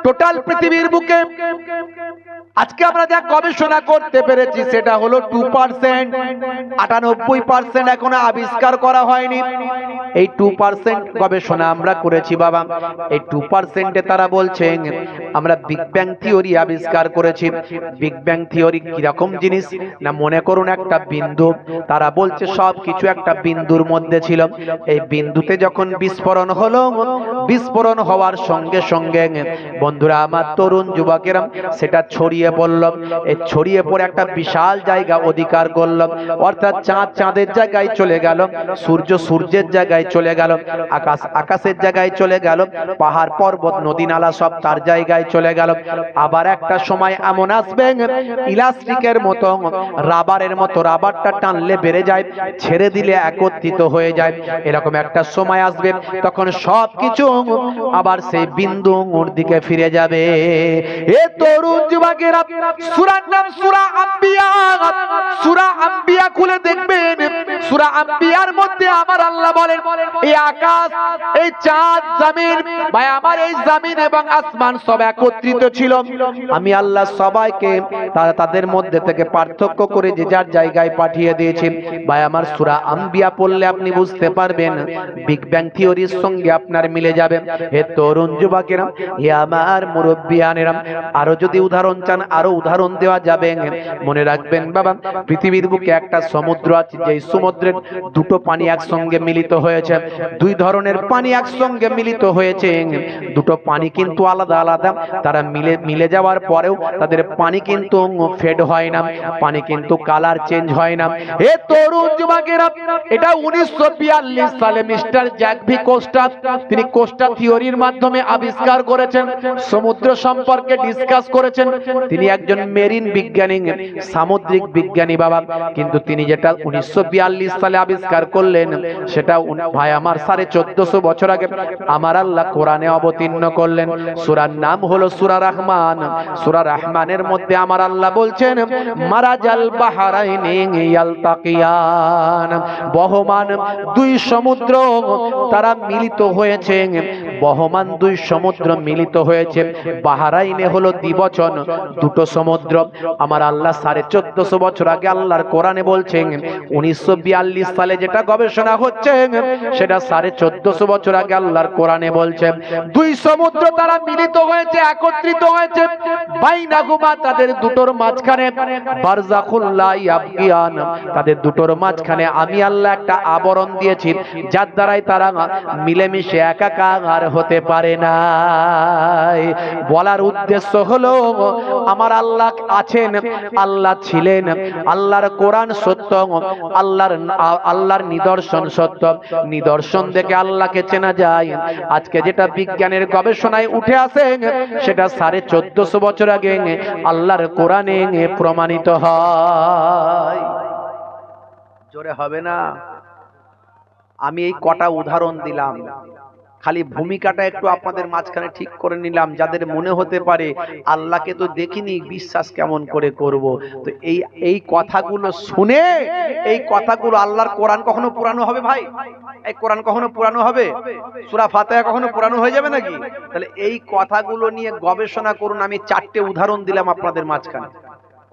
Speaker 1: টোটাল পৃথিবীর বুকে আজকে আমরা যা গবেষণা করতে পেরেছি, সেটা হলো 2%। 98% এখনো আবিষ্কার করা হয়নি। এই 2% গবেষণা আমরা করেছি বাবা। এই 2%-এ তারা বলছেন আমরা বিগ ব্যাং থিওরি আবিষ্কার করেছি। বিগ ব্যাং থিওরি কিরকম জিনিস না, মনে করুন একটা বিন্দু, তারা বলছে সব কিছু একটা বিন্দুর মধ্যে ছিল। এই বিন্দুতে যখন বিস্ফোরণ হলো, বিস্ফোরণ হওয়ার সঙ্গে সঙ্গে বন্ধুরা আমার, তরুণ যুবকেরা, সেটা ছড়িয়ে পড়ল। এই ছড়িয়ে পড়ে একটা বিশাল জায়গা অধিকার করল। অর্থাৎ চাঁদ চাঁদের জায়গায় চলে গেল, সূর্য সূর্যের জায়গায় চলে গেল, আকাশ আকাশের জায়গায় চলে গেল, পাহাড় পর্বত নদী নালা সব তার জায়গায় চলে গেল। আবার একটা সময় এমন আসবে, ইলাস্টিকের মতো, রাবারের মতো, রাবারটা টানলে বেড়ে যায়, ছেড়ে দিলে একত্রিত হয়ে যায়। এরকম একটা সময় আসবে, তখন সবকিছু আবার সেই বিন্দুর দিকে ফিরে যাবে। এ তরুণ যুবকেরা, সূরার নাম সূরা আম্বিয়া। সূরা আম্বিয়া খুলে দেখবেন সূরা আম্বিয়ার মধ্যে আমার আল্লাহ বলেন এই আকাশ, এই চাঁদ, জমিন, ভাই আমার এই জমিন এবং আসমান সব একত্রিত ছিল। আমি আল্লাহ সবাইকে তাদের মধ্যে থেকে পার্থক্য করে যে যার জায়গায় পাঠিয়ে দিয়েছি। ভাই আমার সূরা আম্বিয়া পড়লে আপনি বুঝতে পারবেন, বিগ ব্যাং থিওরির সঙ্গে আপনার মিলে যাবে। হে তরুণ যুবকেরা, হে আমার মুরব্বিয়ানেরা, আরো যদি উদাহরণ চান আরো উদাহরণ দেওয়া যাবে। মনে রাখবেন বাবা, পৃথিবীর বুকে একটা সমুদ্র আছে, যেই সমুদ্রের দুটো পানি একসঙ্গে মিলিত হয়েছে। দুই ধরনের পানি একসঙ্গে মিলিত হয়েছে, দুটো পানি কিন্তু আলাদা আলাদা। তারা মিলে যাওয়ার পরেও তাদের পানি কিন্তু ফেড হয় না, পানি কিন্তু কালার চেঞ্জ হয় না। হে তরুণ যুবকেরা, এটা 1942 সালে মিস্টার জ্যাকভি কোস্টা, তিনি কোস্টা থিওরির মাধ্যমে আবিষ্কার করেছেন, সমুদ্র সম্পর্কে ডিসকাস করেছেন। তিনি একজন মেরিন বিজ্ঞানী, সামুদ্রিক বিজ্ঞানী বাবা। কিন্তু তিনি যেটা 1942 সালে আবিষ্কার করলেন, সেটা ভাই আমার 1450 বছর আগে আমার আল্লাহ কোরআনে অবতীর্ণ করলেন। সূরার নাম হলো সূরা রহমান। সূরা রহমানের মধ্যে আমার আল্লাহ বলছেন, মারাজাল বাহরাইনি ইয়ালতাকিয়ান, বহমান দুই সমুদ্র তারা মিলিত হয়েছে, বহমান দুই সমুদ্র মিলিত হয়েছে। বাহরাইনে হলো দ্বিবচন, দুটো সমুদ্র। আমার আল্লাহ 1450 বছর আগে আল্লাহর কোরআনে বলছেন, 1942 সালে যেটা গবেষণা হচ্ছে সেটা 1450 বছর আগে আল্লাহর কোরআনে বলছে দুই সমুদ্র তারা মিলিত হয়েছে, একত্রিত হয়েছে। বাইনাহুমা, তাদের দুটোর মাঝখানে, বারজাখুল লা ইয়াবগিয়ান, তাদের দুটোর মাঝখানে আমি আল্লাহ একটা আবরণ দিয়েছি, যার দ্বারাই তারা মিলেমিশে একাকার হতে পারে না। বলার উদ্দেশ্য হলো আমার আল্লাহ আছেন, আল্লাহ ছিলেন, আল্লাহর কোরআন সত্য, আল্লাহর নিদর্শন সত্য। নিদর্শন দেখে আল্লাহকে চেনা যায়। আজকে যেটা বিজ্ঞানের গবেষণায় উঠে আসে সেটা 1450 বছর আগে আল্লাহর কোরআনে প্রমাণিত হয়। জোরে হবে না? আমি এই কটা উদাহরণ দিলাম, খালি ভূমিকাটা একটু আপনাদের মাঝখানে ঠিক করে নিলাম, যাদের মনে হতে পারে আল্লাহকে তো দেখিনি, বিশ্বাস কেমন করে করব। তো এই কথাগুলো শুনে, এই কথাগুলো, আল্লাহর কোরআন কখনো পুরানো হবে ভাই? এই কোরআন কখনো পুরানো হবে? সূরা ফাতিহা কখনো পুরানো হয়ে যাবে নাকি? তাহলে এই কথাগুলো নিয়ে গবেষণা করুন। আমি 4টে উদাহরণ দিলাম আপনাদের মাঝখানে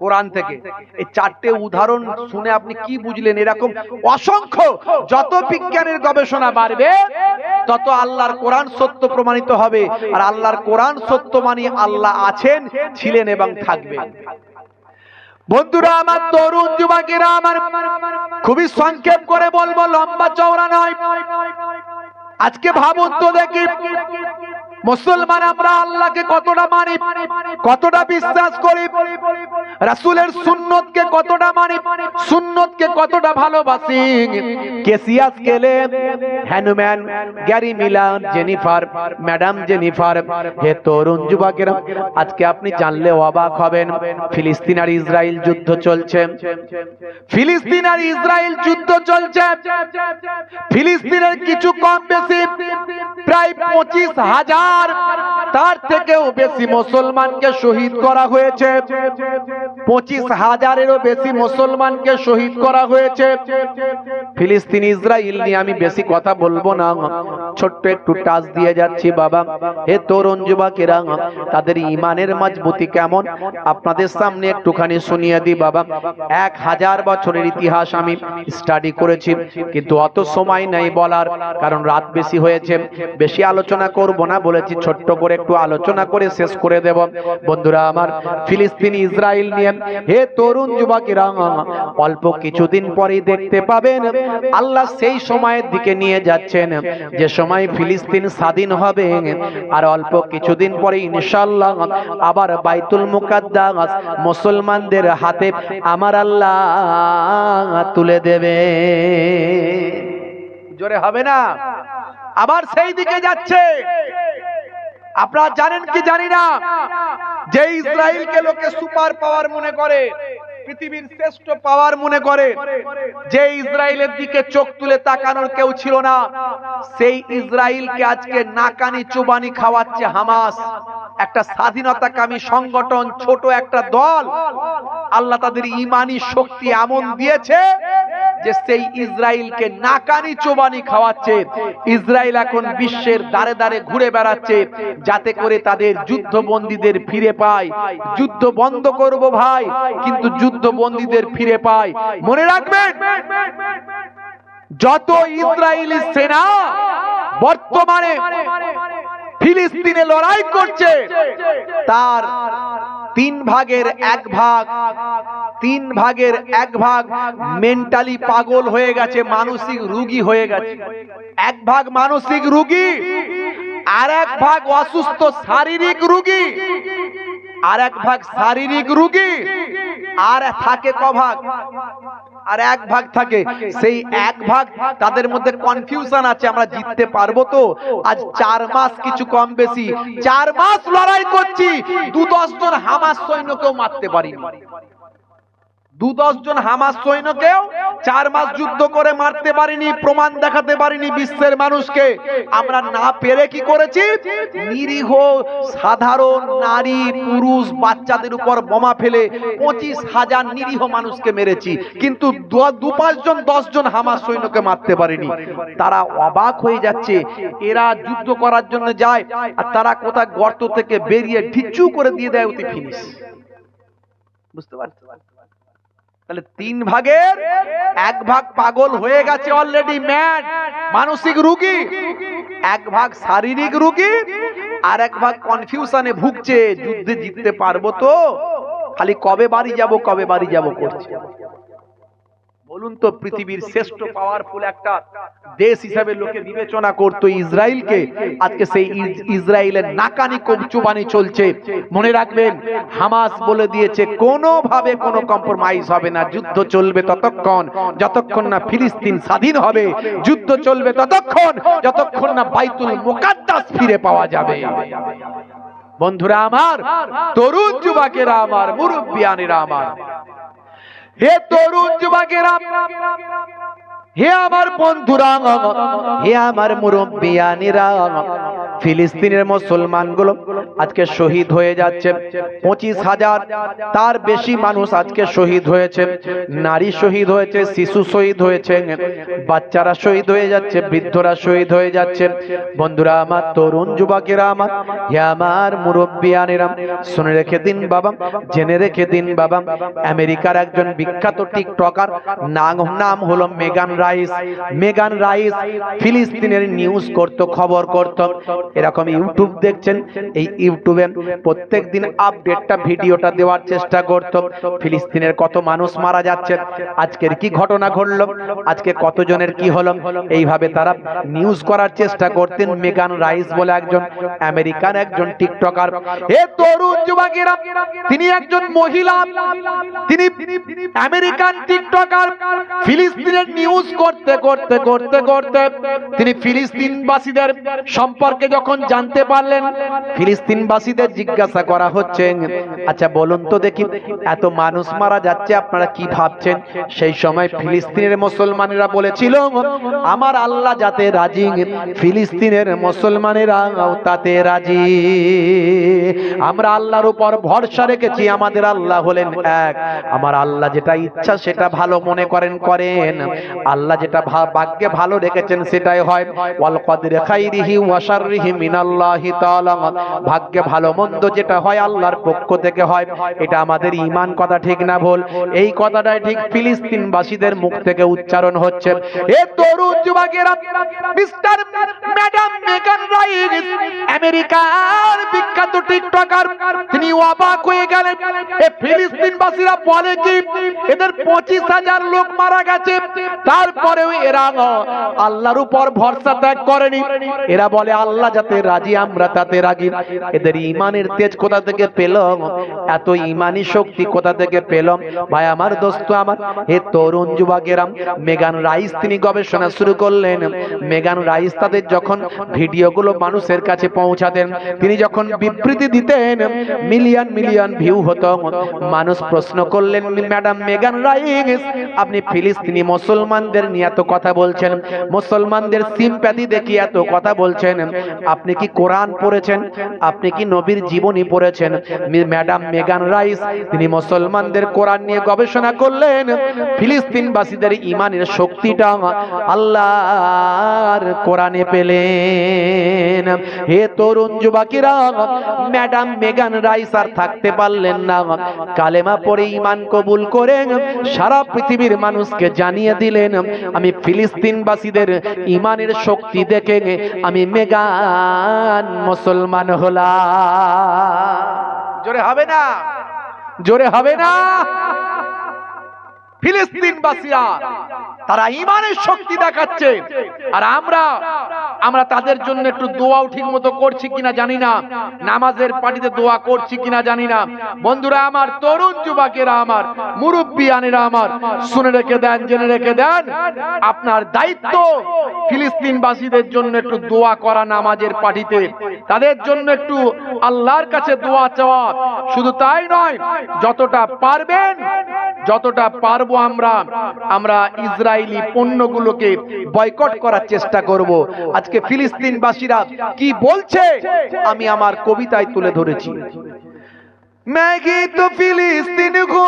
Speaker 1: কোরআন থেকে। এই 4টে উদাহরণ শুনে আপনি কি বুঝলেন? এরকম অসংখ্য, যত বিজ্ঞানের গবেষণা বাড়বে তত আল্লাহর কোরআন সত্য প্রমাণিত হবে। আর আল্লাহর কোরআন সত্য মানে আল্লাহ আছেন, ছিলেন এবং থাকবেন। বন্ধুরা আমার, তরুণ যুবকেরা আমার, খুবই সংক্ষেপ করে বলবো, লম্বা চওড়া নয়। আজকে ভাবুন তো দেখি, মুসলমান আমরা আল্লাহকে কতটা মানি, কতটা বিশ্বাস করি, রাসূলের সুন্নতকে কতটা মানি, সুন্নতকে কতটা ভালোবাসি। Cassius Clay, Hanuman, Gary Miller, Jennifer, madam Jennifer. হে তরুণ যুবকেরা, আজকে আপনি জানলে অবাক হবেন, ফিলিস্তিন আর ইসরায়েল যুদ্ধ চলছে। ফিলিস্তিন আর ইসরায়েল যুদ্ধ চলছে। ফিলিস্তিনের কিছু কম বেশি প্রায় 25,000, তার থেকেও বেশি মুসলমানকে শহীদ করা হয়েছে। 25,000-এরও বেশি মুসলমানকে শহীদ করা হয়েছে। ফিলিস্তিন ইসরায়েল নিয়ে আমি বেশি কথা বলবো না, ছোট্ট একটু টাচ দিয়ে যাচ্ছি বাবা। হে তরুণ যুবকেরা, তাদের ইমানের মজবুতি কেমন আপনাদের সামনে একটুখানি শুনিয়ে দিই বাবা। 1000 বছরের ইতিহাস আমি স্টাডি করেছি, কিন্তু অত সময় নেই বলার, কারণ রাত বেশি হয়েছে। বেশি আলোচনা করব না বলেছি, ছোট্ট করে একটু আলোচনা করে শেষ করে দেব। বন্ধুরা আমার, ফিলিস্তিন ইসরায়েল নিয়ে হে তরুণ যুবকেরা, অল্প কিছুদিন পরেই দেখতে পাবেন আল্লাহ সেই সময়ের দিকে নিয়ে যাচ্ছেন যে সময় ফিলিস্তিন স্বাধীন হবে। আর অল্প কিছুদিন পরে ইনশাআল্লাহ আবার বাইতুল মুকাদ্দাস মুসলমানদের হাতে আমার আল্লাহ তুলে দেবে। জোরে হবে না? আবার সেই দিকে যাচ্ছে। আপনারা জানেন কি জানি না, যে ইসরায়েলকে লোকে সুপার পাওয়ার মনে করে, পৃথিবীর শ্রেষ্ঠ পাওয়ার মনে করে, যে ইসরায়েলের দিকে চোখ তুলে তাকানোর কেউ ছিল না, সেই ইসরায়েলকে আজকে নাকানি চুবানি খাওয়াচ্ছে হামাস, একটা স্বাধীনতাকামী সংগঠন, ছোট একটা দল। আল্লাহ তাদের ইমানি শক্তি এমন দিয়েছে, যে সেই ইসরায়েলকে নাকানি চোবানি খাওয়াচ্ছে। ইসরায়েল এখন বিশ্বের দ্বারে দ্বারে ঘুরে বেড়াচ্ছে যাতে করে তাদের যুদ্ধবন্দীদের ফিরে পায়। যুদ্ধ বন্ধ করব ভাই, কিন্তু যুদ্ধবন্দীদের ফিরে পায়। মনে রাখবেন, যত ইসরায়েলি সেনা বর্তমানে ফিলিস্তিনে লড়াই করছে তার তিন ভাগের এক ভাগ মেন্টালি পাগল হয়ে গেছে, মানসিক রোগী হয়ে গেছে। এক ভাগ মানসিক রোগী, আর এক ভাগ অসুস্থ শারীরিক রোগী, আর এক ভাগ শারীরিক রোগী। আর থাকে কভাগ, আর এক ভাগ থাকে, সেই এক ভাগ তাদের মধ্যে কনফিউশন আছে, আমরা জিততে পারবো তো। আজ 4 মাস কিছু কম বেশি 4 মাস লড়াই করছি, 2-10 জন হামাস সৈন্যকেও মারতে পারিনি। 2-10 জন হামাস সৈন্যকেও 4 মাস যুদ্ধ করে মারতে পারিনি, প্রমাণ দেখাতে পারিনি বিশ্বের মানুষকে। আমরা না পেরে কি করেছি? নিরীহ সাধারণ নারী পুরুষ বাচ্চাদের উপর বোমা ফেলে 25,000 নিরীহ মানুষকে মেরেছি, কিন্তু 2-5 জন 10 জন হামাস সৈন্যকে মারতে পারিনি। তারা অবাক হয়ে যাচ্ছে, এরা যুদ্ধ করার জন্য যায় আর তারা কোথায় গর্ত থেকে বেরিয়ে ঢিচু করে দিয়ে দেয় অতি ফিনিশ। বুঝতে পারছো? তাহলে 3 ভাগের 1 ভাগ পাগল হয়ে গেছে, অলরেডি ম্যাড, মানসিক রোগী। 1 ভাগ শারীরিক রোগী, আর 1 ভাগ কনফিউশনে ভুগছে, যুদ্ধে জিততে পারবো তো, খালি কবে বাড়ি যাব করছে। বলুন তো, পৃথিবীর শ্রেষ্ঠ পাওয়ারফুল একটা দেশ হিসাবে লোকে বিবেচনা করতো ইসরায়েলকে, আজকে সেই ইসরায়েলের নাকানি চুবানি চলছে। মনে রাখবেন, হামাস বলে দিয়েছে কোনোভাবে কোনো কম্প্রোমাইজ হবে না, যুদ্ধ চলবে যতক্ষণ না ফিলিস্তিন স্বাধীন হবে, যুদ্ধ চলবে যতক্ষণ না বাইতুল মুকাদ্দাস ফিরে পাওয়া যাবে। বন্ধুরা আমার, তরুণ যুবকেরা আমার, মুরব্বিয়ানেরা আমার, হে তরুণ যুবকেরা, হে আমার বন্ধুরা, হে আমার মুরব্বিয়ানেরা, ফিলিস্তিনের মুসলমানগুলো আজকে শহীদ হয়ে যাচ্ছে। 25,000 তার বেশি মানুষ আজকে শহীদ হয়েছে। নারী শহীদ হয়েছে, শিশু শহীদ হয়েছে, বাচ্চারা শহীদ হয়ে যাচ্ছে, বৃদ্ধরা শহীদ হয়ে যাচ্ছে। বন্ধুরা আমার, তরুণ যুবকেরা আমার, হে আমার মুরব্বিয়ানেরা, শুনে রেখে দিন বাবা, জেনে রেখে দিন বাবা, আমেরিকার একজন বিখ্যাত টিকটকার, নাম হলো মেগান রাইস, ফিলিস্তিনের নিউজ করতো, খবর করতো। এরকম ইউটিউব দেখছেন, এই ইউটিউবে প্রত্যেক দিন আপডেটটা ভিডিওটা দেওয়ার চেষ্টা করত। ফিলিস্তিনের কত মানুষ মারা যাচ্ছে, আজকের কি ঘটনা ঘটলো, আজকে কতজনের কি হলো, এইভাবে তারা নিউজ করার চেষ্টা করতেন। মেগান রাইস বলে একজন আমেরিকান একজন টিকটকার। হে তরুণ যুবকেরা, তিনি একজন মহিলা, তিনি আমেরিকান টিকটকার। ফিলিস্তিনের নিউজ করতে করতে করতে করতে তিনি ফিলিস্তিনবাসীদের সম্পর্কে যখন জানতে পারলেন, ফিলিস্তিনবাসীদের জিজ্ঞাসা করা হচ্ছে, আচ্ছা বলুন তো দেখি, এত মানুষ মারা যাচ্ছে, আপনারা কি ভাবছেন? সেই সময় ফিলিস্তিনের মুসলমানেরা বলেছিল, আমার আল্লাহ যাতে রাজি, ফিলিস্তিনের মুসলমানেরা তাতে রাজি। আমরা আল্লাহর উপর ভরসা রেখেছি, আমাদের আল্লাহ হলেন এক। আমার আল্লাহ যেটা ইচ্ছা সেটা ভালো মনে করেন, আল্লাহ যেটা ভাগ্যে ভালো রেখেছেন সেটাই হয়। ওয়াল কদরি খাইরিহি ওয়া শাররিহি মিনাল্লাহি তাআলা, ভাগ্যে ভালো মন্দ যেটা হয় আল্লাহর পক্ষ থেকে হয়। এটা আমাদের ঈমান কথা, ঠিক না ভুল? এই কথাটাই ঠিক ফিলিস্তিনবাসীদের মুখ থেকে উচ্চারণ হচ্ছে। এ তরুণ যুবকেরা, মিস্টার ম্যাডাম মেগান রাইস, আমেরিকার বিখ্যাত টিকটকার, তিনি অবাক হয়ে গেলেন। এ ফিলিস্তিনবাসীরা বলে কি এদের 25,000 লোক মারা গেছে, তারপরেও এরা আল্লাহর উপর ভরসা ত্যাগ করেনি। এরা বলে আল্লাহ যাতে রাজি, আমরা তাতে রাজি। এদের ঈমানের তেজ কোথা থেকে পেল? এত ঈমানি শক্তি কোথা থেকে পেল? ভাই আমার, দোস্ত আমার, হে তরুণ যুবকেরা, মেগান রাইস তিনি গবেষণা শুরু করলেন। মেগান রাইস তাদের যখন ভিডিওগুলো মানুষের কাছে পৌঁছাতেন, তিনি যখন বিবৃতি দিতেন, মিলিয়ন মিলিয়ন ভিউ হতো। মানুষ প্রশ্ন করলেন, ম্যাডাম মেগান রাইস, আপনি ফিলিস্তিনি মুসলমানদের মুসলমানদের নিয়ে এত কথা বলছেন, মুসলমানদের সিম্প্যাথি দেখিয়ে এত কথা বলছেন, আপনি কি কোরআন পড়েছেন? আপনি কি নবীর জীবনী পড়েছেন? ম্যাডাম মেগান রাইস তিনি মুসলমানদের কোরআন নিয়ে গবেষণা করলেন, ফিলিস্তিনবাসীদের ইমানের শক্তিটা আল্লাহর কোরআনে পেলেন। হে তরুণ যুবকেরা, ম্যাডাম মেগান রাইস আর থাকতে পারলেন না, কালেমা পড়ে ঈমান কবুল করে সারা পৃথিবীর মানুষকে জানিয়ে দিলেন, আমি ফিলিস্তিনবাসীদের ঈমানের শক্তি দেখে আমি মেগান মুসলমান হলাম। জোরে হবে না? জোরে হবে না? ফিলিস্তিনবাসীরা তারা ঈমানের শক্তি দেখাচ্ছে, আর আমরা তাদের জন্য একটু দোয়াও ঠিক মতো করছি কিনা জানি না, নামাজের পার্টিতে দোয়া করছি কিনা জানি না। বন্ধুরা আমার, তরুণ যুবকেরা আমার, মুরব্বিয়ানেরা আমার, শুনে রেখে দেন, জেনে রেখে দেন, আপনার দায়িত্ব ফিলিস্তিনবাসীদের জন্য একটু দোয়া করা নামাজের পার্টিতে, তাদের জন্য একটু আল্লাহর কাছে দোয়া চাওয়া। শুধু তাই নয়, যতটা পারবেন, যতটা পারবো আমরা ইসরায়েলি পণ্যগুলোকে বয়কট করার চেষ্টা করব। আজকে ফিলিস্তিনবাসীরা কি বলছে আমি আমার কবিতায় তুলে ধরেছি। मैं तो फिलिस्तीन को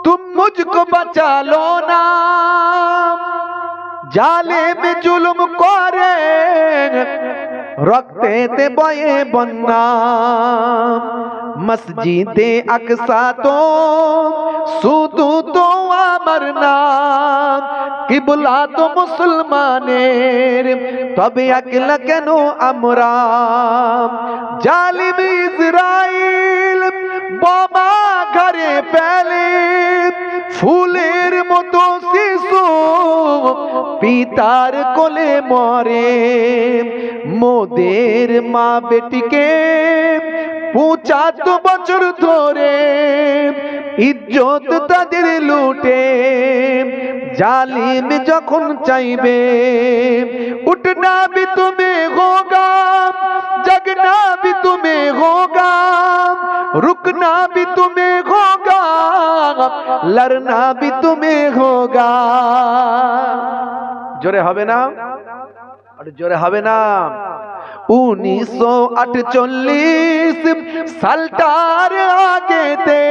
Speaker 1: तुम मुझको बचा लो ना, जालिम जुल्म करे रखते थे बये बन्ना, मस्जिदे अक्सा तो শুধু তো আমার নাম, কিবলা তো মুসলমানের, তবে একলা কেন আমরা? জালিম ইসরাইল বোমা ঘরে ফেলে, ফুলের মতো শিশু পিতার কোলে মরে, মোদের মা বেটিকে 75 বছর ধরে ইজ্জত তাদের লুটে, জালিম যখন চাইবে উঠনা भी तुम्हें होगा, जगना भी तुम्हें होगा, रुकना भी तुम्हें होगा, लड़ना भी तुम्हें होगा। জোরে হবে না? আর জোরে হবে না? 1948 সালটার আগেতে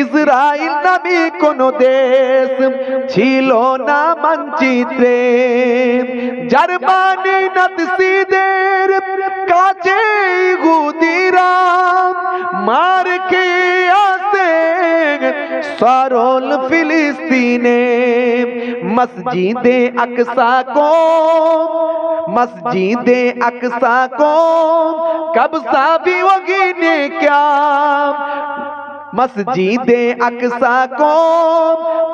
Speaker 1: ইসরায়েল নামে কোন দেশ ছিল না মানচিত্রে, জার্মানি নাৎসিদের কাছে ইহুদিরা মার খেয়ে আসে সরল ফিলিস্তিনে, মসজিদে আকসা को, मस्जिदे अक्सा को कब्जा भी होगी ने क्या, मस्जिदे अक्सा को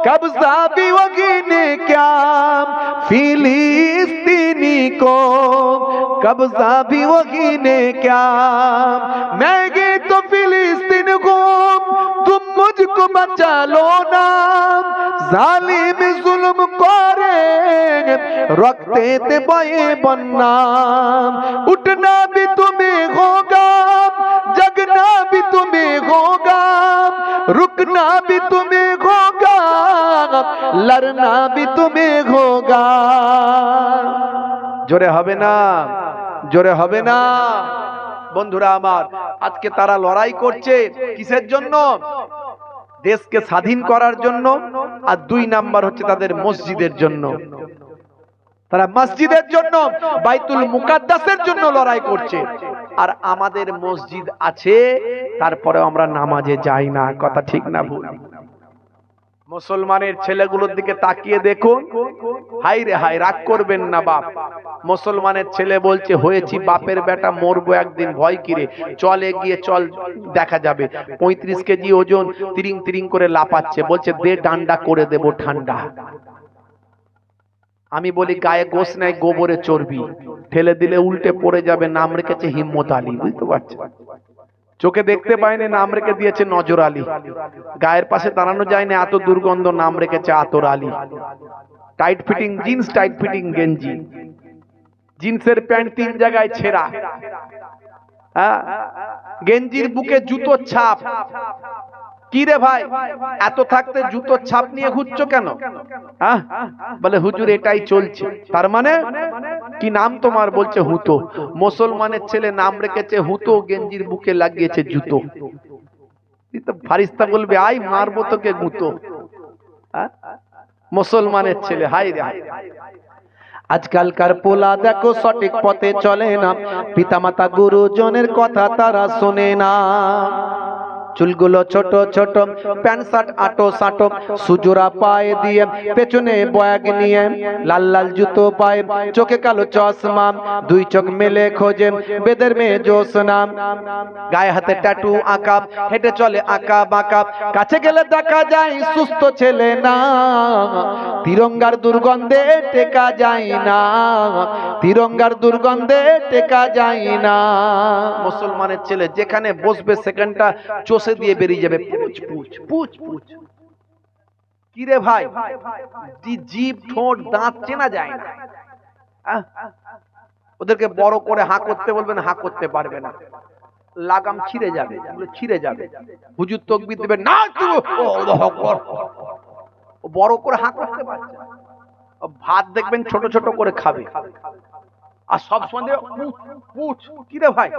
Speaker 1: कब्जा भी होगी ने क्या, फिलिस्तीनी को कब्जा भी होगी ने क्या, मैं ये तो फिलिस्तीन को तुम मुझको बचा लो ना, जालिम जुल्म करे रखते थे बये बन्ना, उठना भी तुम्हें होगा, जगना भी तुम्हें होगा, रुकना भी तुम्हें होगा, लड़ना भी तुम्हें होगा। জোরে হবে না? জোরে হবে না? বন্ধুরা আমার, আজকে তারা লড়াই করছে কিসের জন্য? দেশকে স্বাধীন করার জন্য, আর 2 নাম্বার হচ্ছে তাদের মসজিদের জন্য। তারা মসজিদের জন্য, বাইতুল মুকাদ্দাসের জন্য লড়াই করছে। আর আমাদের মসজিদ আছে, তারপরে আমরা নামাজে যাই না। কথা ঠিক না ভুল? মুসলমানের ছেলেগুলোর দিকে তাকিয়ে দেখুন, হাই রে হাই, রাগ করবেন না বাপ। মুসলমানের ছেলে বলছে হয়েছি বাপের বেটা, মরবো একদিন, ভয় কিরে, চল এগিয়ে চল, দেখা যাবে। 35 কেজি ওজন, তিরিং তিরিং করে লাপাচ্ছে, বলছে দে ডান্ডা করে দেব ঠান্ডা। আমি বলি গায়ে গোশ নাই, গোবরে চর্বি, ঠেলে দিলে উল্টে পড়ে যাবে। নাম রেখেছে হিম্মত আলী, বুঝতে পারছেন? চোখে দেখতে পায়নি, নাম রেখে দিয়েছে নজর আলী। গায়ের পাশে দাঁড়ানো যায় না, এত দুর্গন্ধ, নাম রেখেছে আতর Ali. Tight fitting jeans, tight fitting গেঞ্জি, জিন্সের প্যান্ট 3 জায়গায় ছেঁড়া, গেঞ্জির বুকে জুতোর ছাপ, কি রে ভাই, এত থাকতে জুতোর ছাপ নিয়ে ঘুরছো কেন? হ্যাঁ, বলে হুজুর এটাই চলছে। তার মানে কি নাম তোমার? বলছে হুতো। মুসলমানের ছেলে নাম রেখেছে হুতো, গেঞ্জির বুকে লাগিয়েছে জুতো। ফারিস্তা বলবে আই মারবো তোকে গুতো। মুসলমানের ছেলে, হাই রে হাই। আজকালকার পোলা দেখো সঠিক পথে চলে না, পিতামাতা গুরুজনের কথা তারা শোনে না। চুলগুলো ছোট ছোট, প্যান্ট শার্ট আটো সাটো, সুজোরা পায়ে দিয়ে, পেছনে ব্যাগ নিয়ে, লাল লাল জুতো পায়ে, চোখে কালো চশমা, দুই চোখ মেলে খোঁজে বেদের মেয়ে জোসনা। গায়ে হাতে ট্যাটু আঁকা, হেঁটে চলে আঁকা বাঁকা, কাছে গেলে দেখা যায় সুস্থ ছেলে না। তিরঙ্গার দুর্গন্ধে টেকা যায় না, তিরঙ্গার দুর্গন্ধে টেকা যায় না। মুসলমানের ছেলে যেখানে বসবে সেখানটা চষে দিয়ে বেরিয়ে যাবে, পুচ পুচ পুচ পুচ। কি রে ভাই, জিভ ঠোঁট দাঁত চেনা যায় না। ওদেরকে বড় করে হাঁ করতে বলবেন, হাঁ করতে পারবে না, লাগাম ছিঁড়ে যাবে, ছিঁড়ে যাবে। হুজুর তাকবীর দেবে না, বড় করে হাঁ করতে পারছে। ভাত দেখবেন ছোট ছোট করে খাবে, আর সব সময় কি রে ভাই।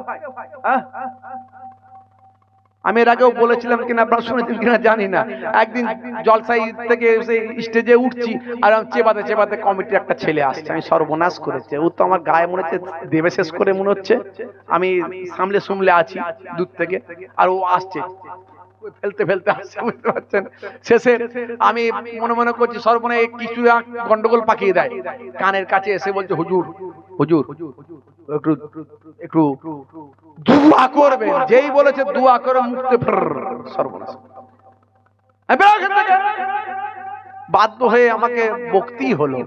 Speaker 1: আমি এর আগেও বলেছিলাম কিনা আপনারা শুনেছেন কিনা জানি না, একদিন জলসাই থেকে স্টেজে উঠছি, আর চেবাতে চেবাতে কমিটির একটা ছেলে আসছে, আমি সর্বনাশ করেছে। ও তো আমার গায়ে মনে হচ্ছে দেবে শেষ করে মনে হচ্ছে, আমি সামলে সুমলে আছি দূর থেকে, আর ও আসছে ফেলতে ফেলতে আসছে, বুঝতে পারছেন। শেষে আমি মনে মনে করছি সর্বনে কিছু গন্ডগোল পাকিয়ে দেয়, কানের কাছে এসে বলছে হুজুর হুজুর একটু একটু দুয়া করবে। যেই বলেছে দুয়া করে মুক্তি, সর্বনাশ। বাধ্য হয়ে আমাকে বকতেই হলো,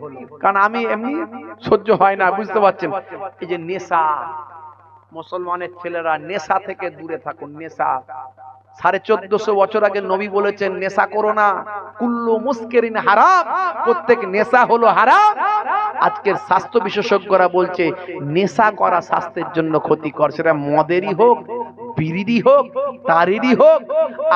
Speaker 1: কারণ আমি এমনি সহ্য হয় না, বুঝতে পারছেন। এই যে নেশা, মুসলমানের ছেলেরা নেশা থেকে দূরে থাকুন। নেশা 1450 বছর আগে নবী বলেছেন নেশা করো না, কুল্লু মুস্কিরিন হারাম, প্রত্যেক নেশা হলো হারাম। আজকের স্বাস্থ্য বিশেষজ্ঞরা বলছে নেশা করা স্বাস্থ্যের জন্য ক্ষতিকর, সেটা মদেরই হোক, বিড়িরই হোক, তারেরই হোক,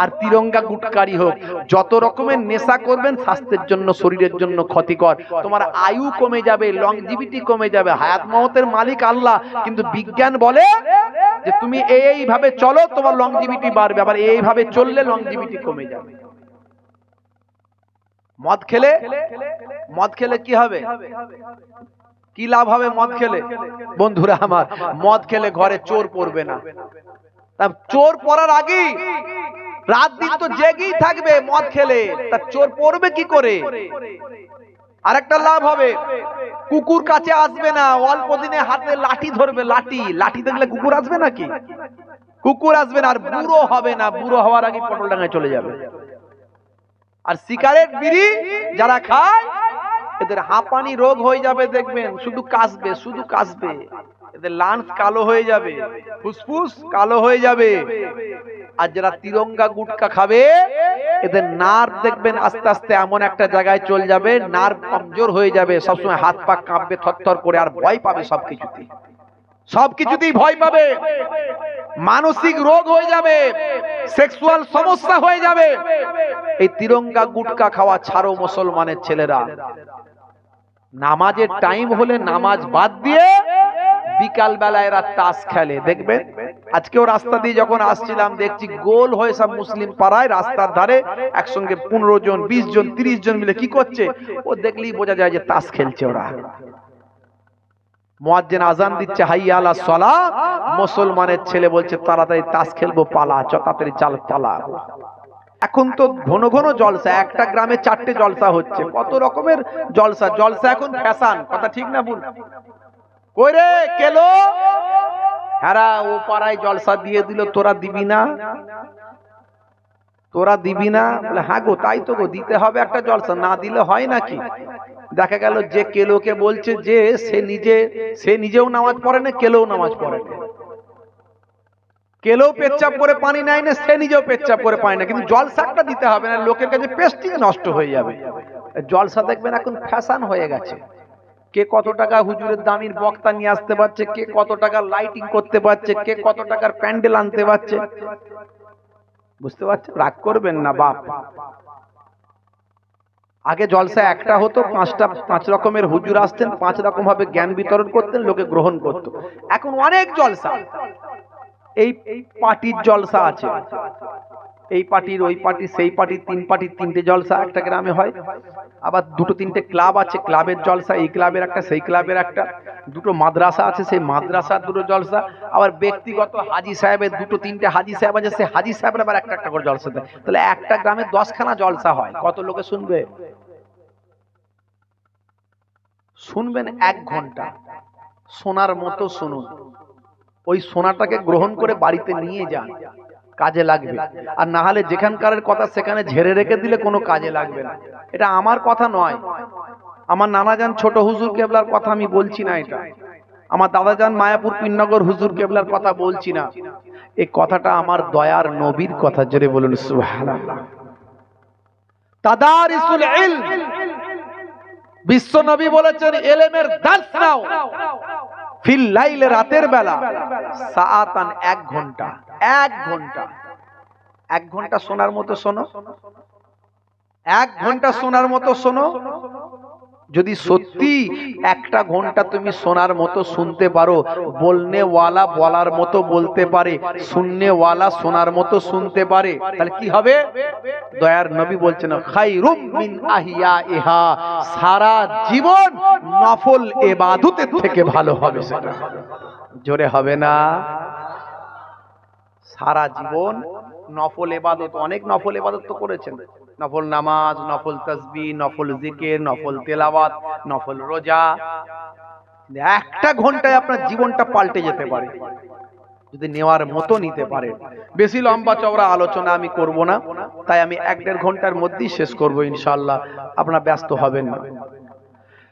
Speaker 1: আর তিরঙ্গা গুটকারি হোক। যত রকমের নেশা করবেন স্বাস্থ্যের জন্য, শরীরের জন্য ক্ষতিকর। তোমার আয়ু কমে যাবে, লংজিভিটি কমে যাবে। হায়াত মওতের মালিক আল্লাহ, কিন্তু বিজ্ঞান বলে যে তুমি এইভাবে চলো তোমার লংজিভিটি বাড়বে, আবার এইভাবে চললে লংজিভিটি কমে যাবে। মদ খেলে কি হবে, কি লাভ হবে মদ খেলে? বন্ধুরা আমার, মদ খেলে ঘরে চোর পড়বে না। চোর পড়ার আগে রাত দিন তো জেগেই থাকবে মদ খেলে, তার চোর পড়বে কি করে? আরেকটা লাভ হবে, কুকুর কাছে আসবে না, অল্প দিনে হাতে লাঠি ধরবে, লাঠি দেখলে কুকুর আসবে নাকি? কুকুর আসবে না। আর বুড়ো হবে না, বুড়ো হওয়ার আগে পটলডাঙ্গায় চলে যাবে। আর সিগারেট বিড়ি যারা খায় এদের হাঁপানি রোগ হয়ে যাবে, দেখবেন শুধু কাশবে, শুধু কাশবে, এদের লাংস কালো হয়ে যাবে, ফুসফুস কালো হয়ে যাবে। আর যারা তিরঙ্গা গুটকা খাবে এদের নার্ভ দেখবেন আস্তে আস্তে এমন একটা জায়গায় চলে যাবে, নার্ভ কমজোর হয়ে যাবে, সবসময় হাত পা কাঁপবে থরথর করে, আর ভয় পাবে সবকিছুতেই ভয় পাবে, মানসিক রোগ হয়ে যাবে, সেক্সুয়াল সমস্যা হয়ে যাবে। এই তিরঙ্গা গুটকা খাওয়া ছাড়ো মুসলমানের ছেলেরা। নামাজের টাইম হলে নামাজ বাদ দিয়ে বিকাল বেলায় এরা তাস খেলে। দেখবেন আজকেও রাস্তা দিয়ে যখন আসছিলাম দেখছি গোল হয়ে সব মুসলিম পাড়ায় রাস্তার ধারে একসঙ্গে 15 জন 20 জন 30 জন মিলে কি করছে, ও দেখলেই বোঝা যায় যে তাস খেলছে ওরা। মুয়াজ্জিন আজান দিচ্ছে হাইয়া আলাস সালাহ, মুসলমানের ছেলে বলছে তাড়াতাড়ি তাস খেলবো, পালা, তাড়াতাড়ি চাল পালা। এখন তো ঘন ঘন জলসা, একটা গ্রামে 4টে জলসা হচ্ছে, কত রকমের জলসা। জলসা এখন ফ্যাশন, কথা ঠিক না ভুল? কই রে কেলো, হ্যাঁ ও পাড়ায় জলসা দিয়ে দিল, তোরা দিবি না? তোরা দিবি না? বলে হ্যাঁ গো, তাই তো গো, দিতে হবে একটা জলসা, না দিলে হয় নাকি? দেখা গেল যে কেলোকে বলছে যে সে নিজেও নামাজ পড়ে না, কেলোও নামাজ পড়ে না। কেলো পেচ্ছাপ করে পানি নেয় না, সে নিজেও পেচ্ছাপ করে পায় না, কিন্তু জলসাটা দিতে হবে না, লোকের কাছে পেস্টিং নষ্ট হয়ে যাবে। জলসা দেখবেন এখন ফ্যাশন হয়ে গেছে। কে কত টাকা হুজুরের দামির বক্তা নিয়ে আসতে পারছে, কে কত টাকা লাইটিং করতে পারছে, কে কত টাকার প্যান্ডেল আনতে পারছে। বুঝতে পারছেন? রাগ করবেন না বাপ। আগে জলসা একটা হতো, পাঁচ রকমের হুজুর আসতেন, 5 রকম ভাবে জ্ঞান বিতরণ করতেন, লোকে গ্রহণ করত। এখন অনেক জলসা, এই পার্টির জলসা আছে, এই পার্টির ওই পার্টি সেই পার্টির 3 পার্টির 3টে জলসা একটা গ্রামে হয়। আবার 2-3টে ক্লাব আছে, ক্লাবের জলসা, এই ক্লাবের একটা সেই ক্লাবের একটা। 2টো মাদ্রাসা আছে, সেই মাদ্রাসার 2টো জলসা। আবার ব্যক্তিগত হাজী সাহেবের 2-3টে হাজী সাহেব আছে, সেই হাজী সাহেবের আবার একটা করে জলসা দেয়। তাহলে একটা গ্রামে 10খানা জলসা হয়, কত লোকে শুনবে? শুনবেন 1 ঘন্টা, সোনার মতো শুনুন। ওই সোনাটাকে গ্রহণ করে বাড়িতে নিয়ে যান, কাজে লাগবে। আর না হলে যেখানকার কথা সেখানে ঝেড়ে রেখে দিলে কোনো কাজে লাগবে না। এটা আমার কথা নয়, আমার নানাজান ছোট হুজুর কেবলার কথা আমি বলছি না, এটা আমার দাদাজান মায়াপুর পীরনগর হুজুর কেবলার কথা বলছি না, এই কথাটা আমার দয়ার নবীর কথা। জোরে বলুন সুবহানাল্লাহ। তাদারিসুল ইলম, বিশ্ব নবী বলেছেন ইলমের দার্স নাও ফিল লাইল, রাতের বেলা, সাআতান, 1 ঘন্টা, 1 ঘন্টা, 1 ঘন্টা শোনার মতো শোনো, 1 ঘন্টা শোনার মতো শোনো। যদি সত্যি 1টা ঘন্টা তুমি শোনার মতো শুনতে পারো, বলনে ওয়ালা বলার মতো বলতে পারে, শুননে ওয়ালা শোনার মতো শুনতে পারে, তাহলে কি হবে? দয়ার নবী বলছেন খায়রুম মিন আহিয়াইহা, সারা জীবন নফল ইবাদতের থেকে ভালো হবে সেটা। জোরে হবে না? সারা জীবন নফল ইবাদত, অনেক নফল ইবাদত তো করেছেন, নফল নামাজ, নফল তাসবিহ, নফল জিকির, নফল তেলাওয়াত, নফল রোজা। 1টা ঘন্টায় আপনার জীবনটা পাল্টে যেতে পারে যদি নেওয়ার মতো নিতে পারেন। বেশি লম্বা চওড়া আলোচনা আমি করব না, তাই আমি 1-1.5 ঘন্টার মধ্যেই শেষ করব ইনশাআল্লাহ, আপনারা ব্যস্ত হবেন না।